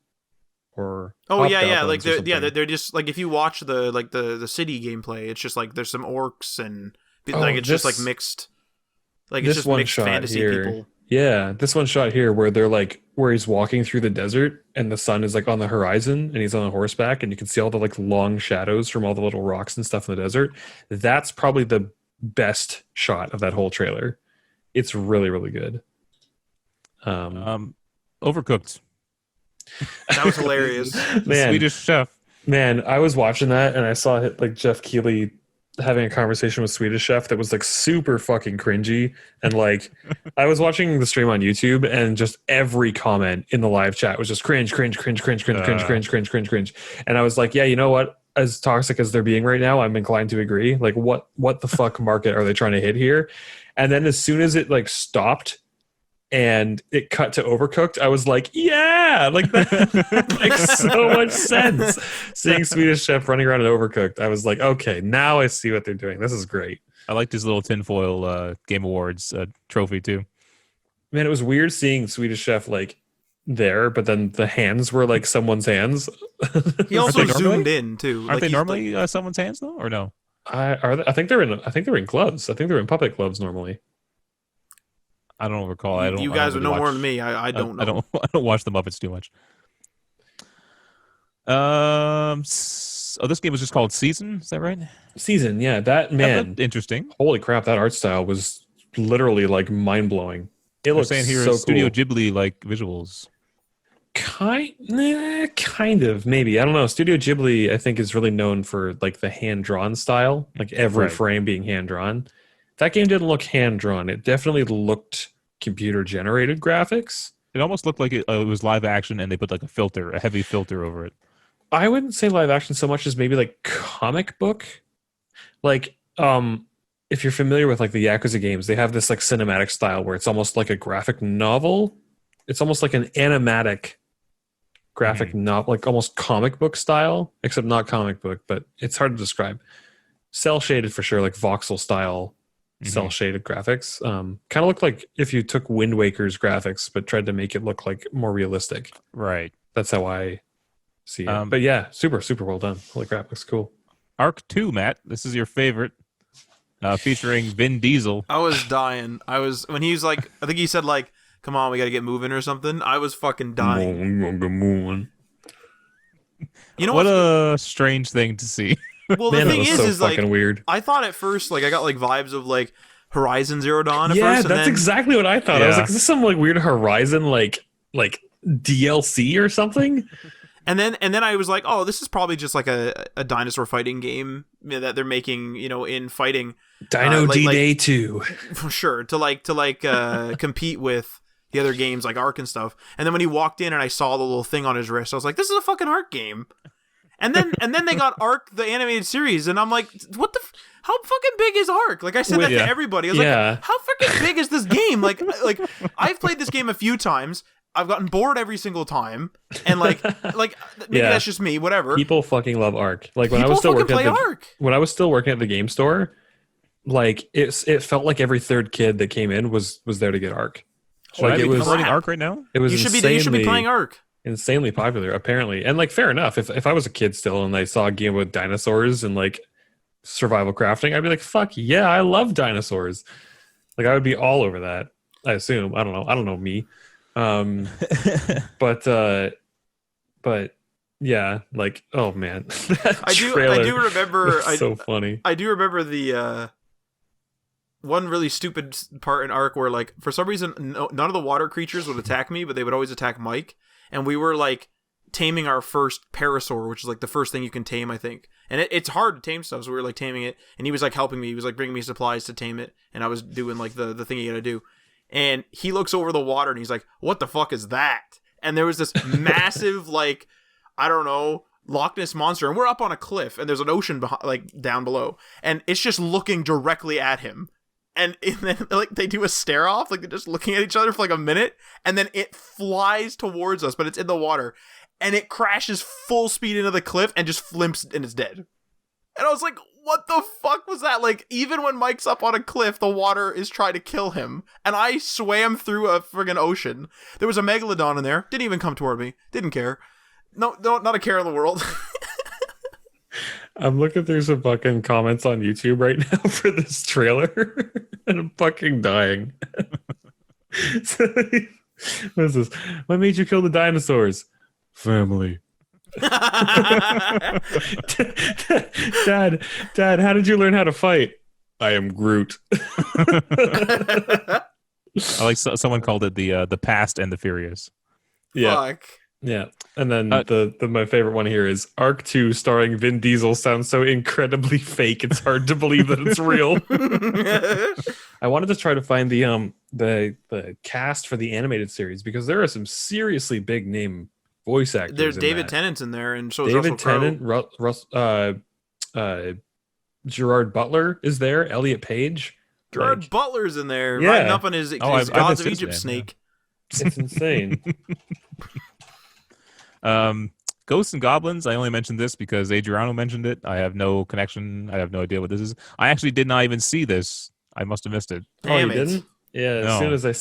Or like they're just like, if you watch the city gameplay, it's just like there's some orcs and like it's just like mixed, like it's just mixed fantasy people. Yeah, this one shot here where they're like where he's walking through the desert and the sun is like on the horizon and he's on a horseback and you can see all the like long shadows from all the little rocks and stuff in the desert. That's probably the best shot of that whole trailer. It's really, really good. Overcooked. That was hilarious. Man, Swedish chef. Man, I was watching that and I saw like Jeff Keighley having a conversation with Swedish Chef that was like super fucking cringy, and like I was watching the stream on YouTube, and just every comment in the live chat was just cringe, cringe, cringe, cringe, cringe, cringe, cringe, cringe, cringe, cringe, and I was like, yeah, you know what? As toxic as they're being right now, I'm inclined to agree. Like, what the fuck market are they trying to hit here? And then as soon as it like stopped and it cut to Overcooked, I was like, yeah, like that makes so much sense. Seeing Swedish Chef running around in Overcooked, I was like, okay, now I see what they're doing. This is great. I like this little tinfoil Game Awards trophy too. Man, it was weird seeing Swedish Chef like there, but then the hands were like someone's hands. He also zoomed in too. Aren't they normally someone's hands though, or no? I think they're in gloves. I think they're in puppet gloves normally. I don't recall. You guys would know more than me. I don't know. I don't watch the Muppets too much. This game was just called Season. Is that right? Season, yeah. That man, interesting. Holy crap! That art style was literally like mind blowing. It looks saying here so Studio cool. Ghibli like visuals. Kind of, maybe. I don't know. Studio Ghibli, I think, is really known for like the hand drawn style, like every frame being hand drawn. That game didn't look hand drawn. It definitely looked computer generated graphics. It almost looked like it was live action, and they put like a heavy filter over it. I wouldn't say live action so much as maybe like comic book. Like, if you're familiar with like the Yakuza games, they have this like cinematic style where it's almost like a graphic novel. It's almost like an animatic graphic novel, like almost comic book style, except not comic book, but it's hard to describe. Cell shaded for sure, like voxel style. Cell shaded graphics kind of look like if you took Wind Waker's graphics but tried to make it look like more realistic. Right. That's how I see it. But yeah, super well done. Holy crap, looks cool. Arc 2, Matt, this is your favorite, featuring Vin Diesel. I was dying. When he was like, I think he said like, come on, we gotta get moving or something. I was fucking dying. You know what a strange thing to see. Well, the thing is like weird. I thought at first, like I got like vibes of like Horizon Zero Dawn. At yeah, first, that's exactly what I thought. I was like, is this some like weird Horizon like DLC or something? And then I was like, oh, this is probably just like a dinosaur fighting game that they're making, in fighting. Dino D-Day 2. For sure, to compete with the other games like Ark and stuff. And then when he walked in and I saw the little thing on his wrist, I was like, this is a fucking Ark game. And then they got Ark the animated series, and I'm like, what the? How fucking big is Ark? Like I said that to everybody. I was like, how fucking big is this game? Like I've played this game a few times. I've gotten bored every single time, and like maybe that's just me. Whatever. People fucking love Ark. Like when I was still working at the game store, like it felt like every third kid that came in was there to get Ark. Like it was running Ark right now. It was you should be playing Ark. Insanely popular, apparently, and like fair enough. If I was a kid still and I saw a game with dinosaurs and like survival crafting, I'd be like, "Fuck yeah, I love dinosaurs!" Like I would be all over that. I assume. I don't know me, but yeah, like oh man, I do remember. So funny. I do remember the one really stupid part in Ark where like for some reason none of the water creatures would attack me, but they would always attack Mike. And we were like taming our first parasaur, which is like the first thing you can tame, I think. And it's hard to tame stuff, so we were like taming it. And he was like helping me. He was like bringing me supplies to tame it. And I was doing like the thing you gotta do. And he looks over the water and he's like, what the fuck is that? And there was this massive like, I don't know, Loch Ness monster. And we're up on a cliff and there's an ocean like down below. And it's just looking directly at him. And then like they do a stare off, like they're just looking at each other for like a minute, and then it flies towards us, but it's in the water, and it crashes full speed into the cliff and just flimps and it's dead. And I was like, what the fuck was that? Like, even when Mike's up on a cliff, the water is trying to kill him, and I swam through a friggin' ocean. There was a megalodon in there, didn't even come toward me, didn't care. No, not a care in the world. I'm looking through some fucking comments on YouTube right now for this trailer, and I'm fucking dying. What is this? What made you kill the dinosaurs? Family. Dad, how did you learn how to fight? I am Groot. I like someone called it the Past and the Furious. Yeah. Fuck. Yeah. And then the my favorite one here is Arc 2 starring Vin Diesel sounds so incredibly fake. It's hard to believe that it's real. I wanted to try to find the cast for the animated series because there are some seriously big name voice actors. There's David Tennant's in there, and so is David Russell Crowe. Tennant, Gerard Butler is there, Elliot Page. Gerard Butler's in there, Yeah. riding up on his Gods of Egypt name, snake. Yeah. It's insane. Ghosts and Goblins. I only mentioned this because Adriano mentioned it. I have no connection. I have no idea what this is. I actually did not even see this. I must have missed it. Damn you didn't? Yeah. No. As soon as I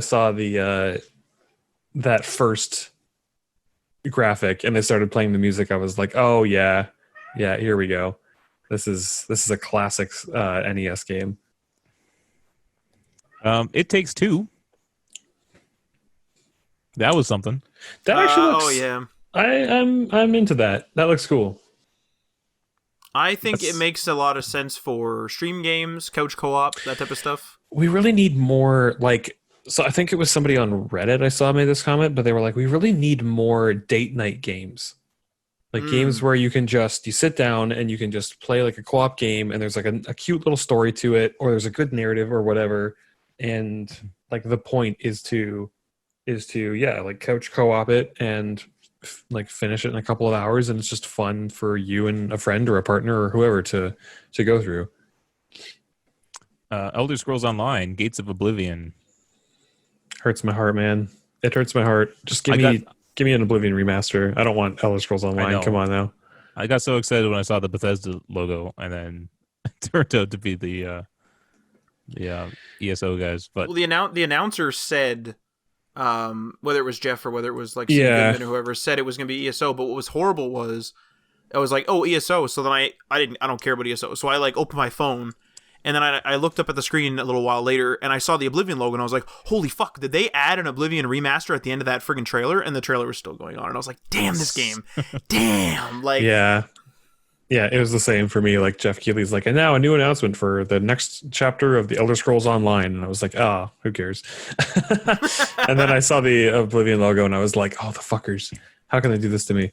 saw the that first graphic and they started playing the music, I was like, oh yeah, here we go. This is a classic NES game. It Takes Two. That was something. That actually looks. Oh yeah. I'm into that. That looks cool. I think it makes a lot of sense for stream games, couch co-op, that type of stuff. We really need more so I think it was somebody on Reddit I saw made this comment, but they were like, we really need more date night games. Like games where you sit down and you can just play like a co-op game and there's like a cute little story to it, or there's a good narrative or whatever. And like the point is to like couch co-op it and like finish it in a couple of hours, and it's just fun for you and a friend or a partner or whoever to go through. Elder Scrolls Online, Gates of Oblivion. Hurts my heart, man. It hurts my heart. Just give me an Oblivion remaster. I don't want Elder Scrolls Online. Come on now. I got so excited when I saw the Bethesda logo, and then it turned out to be the ESO guys. But well, the announcer said, whether it was Jeff or whether it was like Steve Goodman or whoever, said it was going to be ESO. But what was horrible was, I was like, oh, ESO. So then I don't care about ESO. So I like opened my phone. And then I looked up at the screen a little while later, and I saw the Oblivion logo, and I was like, holy fuck, did they add an Oblivion remaster at the end of that friggin' trailer? And the trailer was still going on. And I was like, damn, this game. Damn. Like, yeah, it was the same for me. Like, Jeff Keighley's like, and now a new announcement for the next chapter of the Elder Scrolls Online. And I was like, who cares? And then I saw the Oblivion logo, and I was like, oh, the fuckers. How can they do this to me?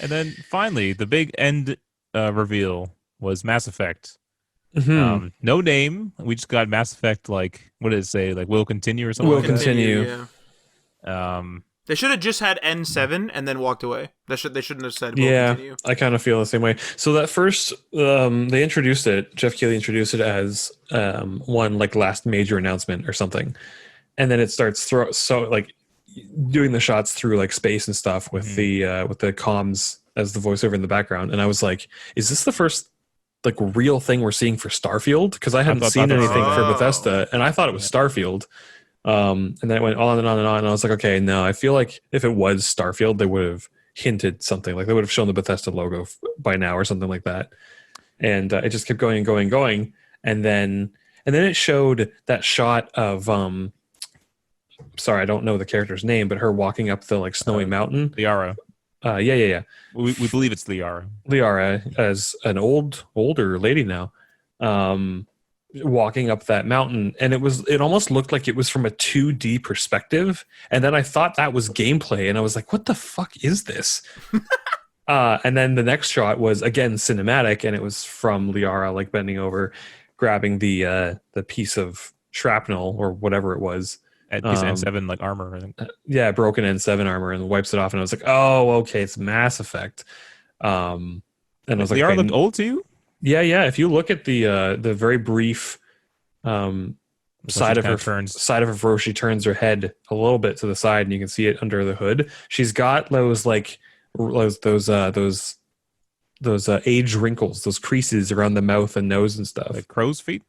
And then finally, the big end reveal was Mass Effect. Mm-hmm. No name. We just got Mass Effect. Like, what did it say? Like, will continue or something. Will continue. Yeah. They should have just had N7 and then walked away. They shouldn't have said will continue. I kind of feel the same way. So that first, they introduced it. Jeff Keighley introduced it as one like last major announcement or something, and then it starts doing the shots through like space and stuff with the comms as the voiceover in the background. And I was like, is this the first like real thing we're seeing for Starfield? Because I hadn't seen anything for Bethesda, and I thought it was Starfield. And then it went on and on and on, and I was like, okay, no, I feel like if it was Starfield, they would have hinted something, like they would have shown the Bethesda logo by now or something like that. And it just kept going and going and going, and then it showed that shot of sorry, I don't know the character's name, but her walking up the like snowy mountain. Liara. Yeah. We believe it's Liara. Liara, as an older lady now, walking up that mountain, and it almost looked like it was from a 2D perspective. And then I thought that was gameplay, and I was like, what the fuck is this? And then the next shot was again cinematic, and it was from Liara like bending over, grabbing the piece of shrapnel or whatever it was. At piece of N7 like armor, I think. Yeah, broken N7 armor, and wipes it off, and I was like, oh, okay, it's Mass Effect. And I was like, Liara looked old to you? Yeah. If you look at the very brief side of her where she turns her head a little bit to the side, and you can see it under the hood. She's got those age wrinkles, those creases around the mouth and nose and stuff. Like crow's feet?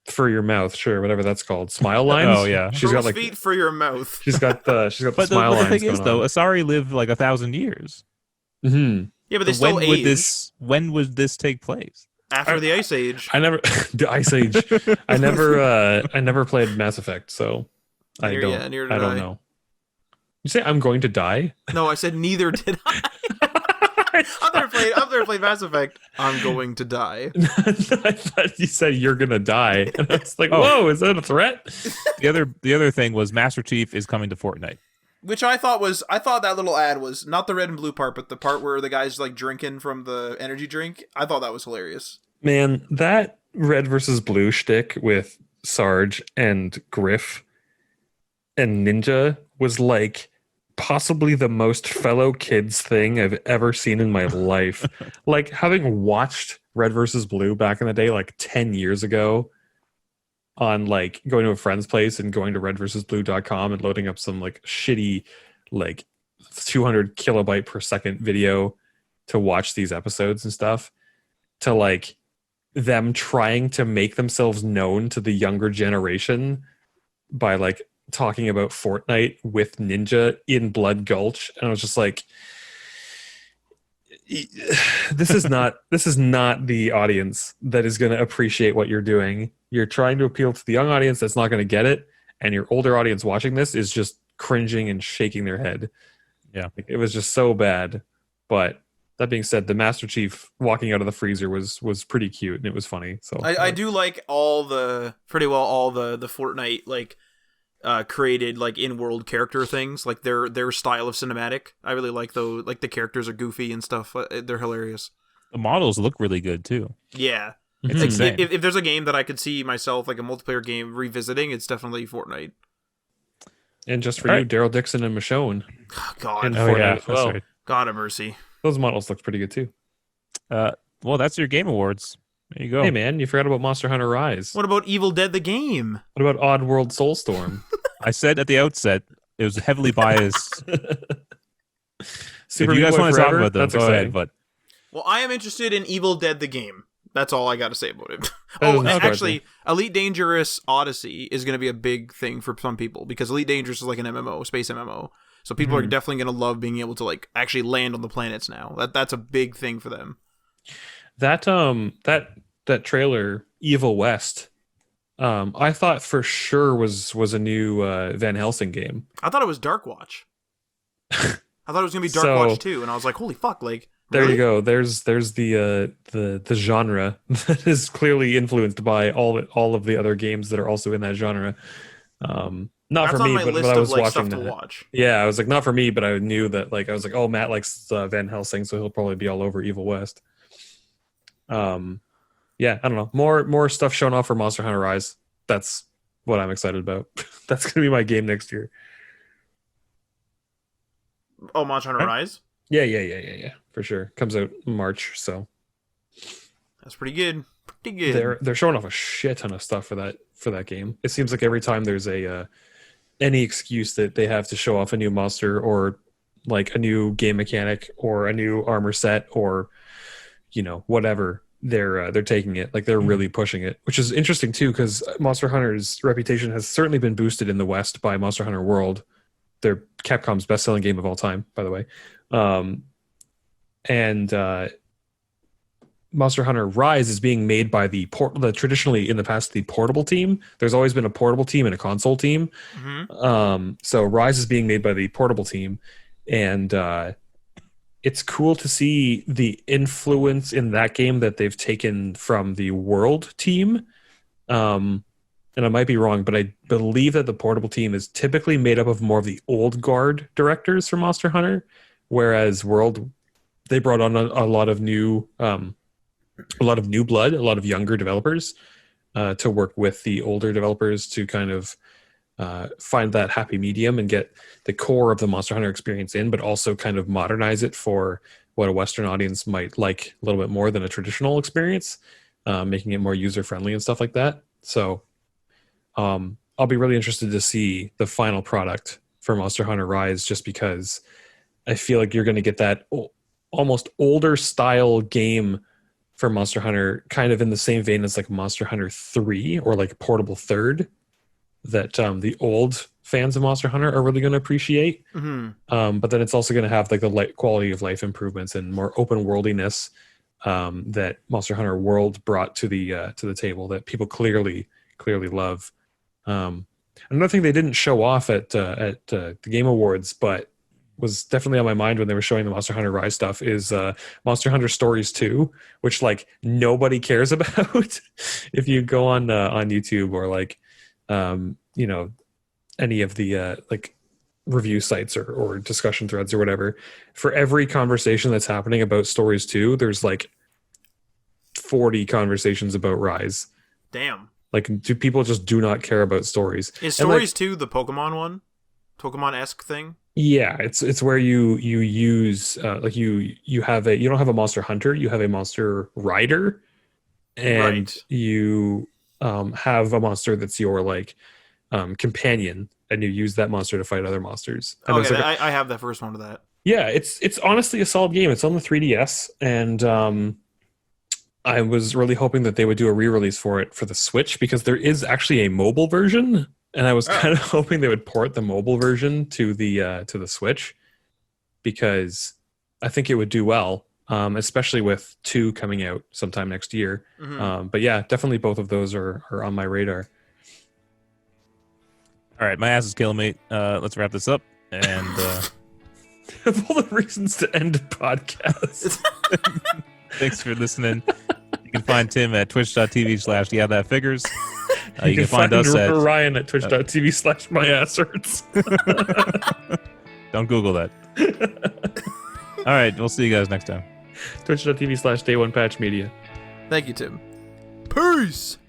For your mouth, sure, whatever that's called. Smile lines. Oh yeah, she's got like feet for your mouth. She's got the but smile lines. But the thing is, though, Asari lived like 1,000 years. Mm-hmm. Yeah, but they still age. When would this take place? After the Ice Age. The Ice Age. I never played Mass Effect, so I don't know. You say I'm going to die? No, I said neither did I. I've never played Mass Effect. I'm going to die. I thought you said you're gonna die, and I was like, "Whoa, is that a threat?" The other thing was Master Chief is coming to Fortnite. Which I thought that little ad was not the red and blue part, but the part where the guy's like drinking from the energy drink. I thought that was hilarious. Man, that red versus blue shtick with Sarge and Griff and Ninja was like possibly the most fellow kids thing I've ever seen in my life. Like, having watched Red versus Blue back in the day, like 10 years ago, on like going to a friend's place and going to redversusblue.com and loading up some like shitty like 200 kilobyte per second video to watch these episodes and stuff, to like them trying to make themselves known to the younger generation by like talking about Fortnite with Ninja in Blood Gulch. And I was just like, this is not the audience that is going to appreciate what you're doing. You're trying to appeal to the young audience that's not going to get it, and your older audience watching this is just cringing and shaking their head. Yeah, like, it was just so bad. But that being said, the Master Chief walking out of the freezer was pretty cute, and it was funny. So I do like all the Fortnite like created like in-world character things, like their style of cinematic. I really like those. Like, the characters are goofy and stuff. They're hilarious. The models look really good too. Yeah. It's like, insane. if there's a game that I could see myself, like a multiplayer game, revisiting, it's definitely Fortnite. And just for you, Daryl Dixon and Michonne. God. And Fortnite as well. right. God have mercy. Those models look pretty good too. Well, that's your Game Awards. There you go. Hey man, you forgot about Monster Hunter Rise. What about Evil Dead the game? What about Oddworld Soulstorm? I said at the outset it was heavily biased. Super if you Meat guys Boy want to talk Forever? about them, That's go exciting. ahead. But Well, I am interested in Evil Dead the game. That's all I got to say about it. That Oh, is actually, Elite Dangerous Odyssey is going to be a big thing for some people, because Elite Dangerous is like an MMO, space MMO. So people are definitely going to love being able to like actually land on the planets now. That's a big thing for them. That trailer, Evil West, I thought for sure was a new Van Helsing game. I thought it was Dark Watch. I thought it was going to be Dark So- Watch 2, and I was like, holy fuck, like, There really? you go. There's the genre that is clearly influenced by all of the other games that are also in that genre. Not That's for on me, my but list I of was like watching stuff to that. watch. Yeah, I was like, not for me, but I knew that, like, I was like, oh, Matt likes Van Helsing, so he'll probably be all over Evil West. Yeah, I don't know. More stuff shown off for Monster Hunter Rise. That's what I'm excited about. That's gonna be my game next year. Oh, Monster Hunter Rise? Yeah, for sure. Comes out in March, so That's pretty good. Pretty good. they're showing off a shit ton of stuff for that game. It seems like every time there's a any excuse that they have to show off a new monster or like a new game mechanic or a new armor set or whatever, they're taking it. Like, they're really pushing it, which is interesting too, because Monster Hunter's reputation has certainly been boosted in the West by Monster Hunter World. They're Capcom's best-selling game of all time, by the way. Monster Hunter Rise is being made by the traditionally in the past the portable team. There's always been a portable team and a console team. So Rise is being made by the portable team, and it's cool to see the influence in that game that they've taken from the World team. And I might be wrong, but I believe that the portable team is typically made up of more of the old guard directors from Monster Hunter, whereas World, they brought on a lot of new blood, a lot of younger developers to work with the older developers to kind of find that happy medium and get the core of the Monster Hunter experience in, but also kind of modernize it for what a Western audience might like a little bit more than a traditional experience, making it more user-friendly and stuff like that. So I'll be really interested to see the final product for Monster Hunter Rise, just because I feel like you're going to get that almost older style game for Monster Hunter, kind of in the same vein as like Monster Hunter 3 or like Portable Third, that the old fans of Monster Hunter are really going to appreciate. But then it's also going to have like the quality of life improvements and more open worldiness that Monster Hunter World brought to the table that people clearly love. Another thing they didn't show off at the Game Awards, but was definitely on my mind when they were showing the Monster Hunter Rise stuff, is Monster Hunter Stories 2, which like nobody cares about. If you go on YouTube or like any of the like review sites or discussion threads or whatever, for every conversation that's happening about Stories 2, there's like 40 conversations about Rise. Damn. Like, people just do not care about Stories. Is Stories 2 the Pokemon one? Pokemon-esque thing? Yeah, it's where you use like you don't have a monster hunter, you have a monster rider, and you have a monster that's your like companion, and you use that monster to fight other monsters. And okay, like I have the first one of that. Yeah, it's honestly a solid game. It's on the 3DS, and I was really hoping that they would do a re-release for it for the Switch, because there is actually a mobile version. And I was kind of hoping they would port the mobile version to the Switch, because I think it would do well, especially with 2 coming out sometime next year. Mm-hmm. But yeah, definitely both of those are on my radar. All right, my ass is killing me. Let's wrap this up. And of all the reasons to end a podcast. Thanks for listening. You can find Tim at twitch.tv/yeahthatfigures. You can find us at Ryan at twitch.tv/myasshurts. Don't Google that. All right, we'll see you guys next time. Twitch.tv/day1patchmedia. Thank you, Tim. Peace!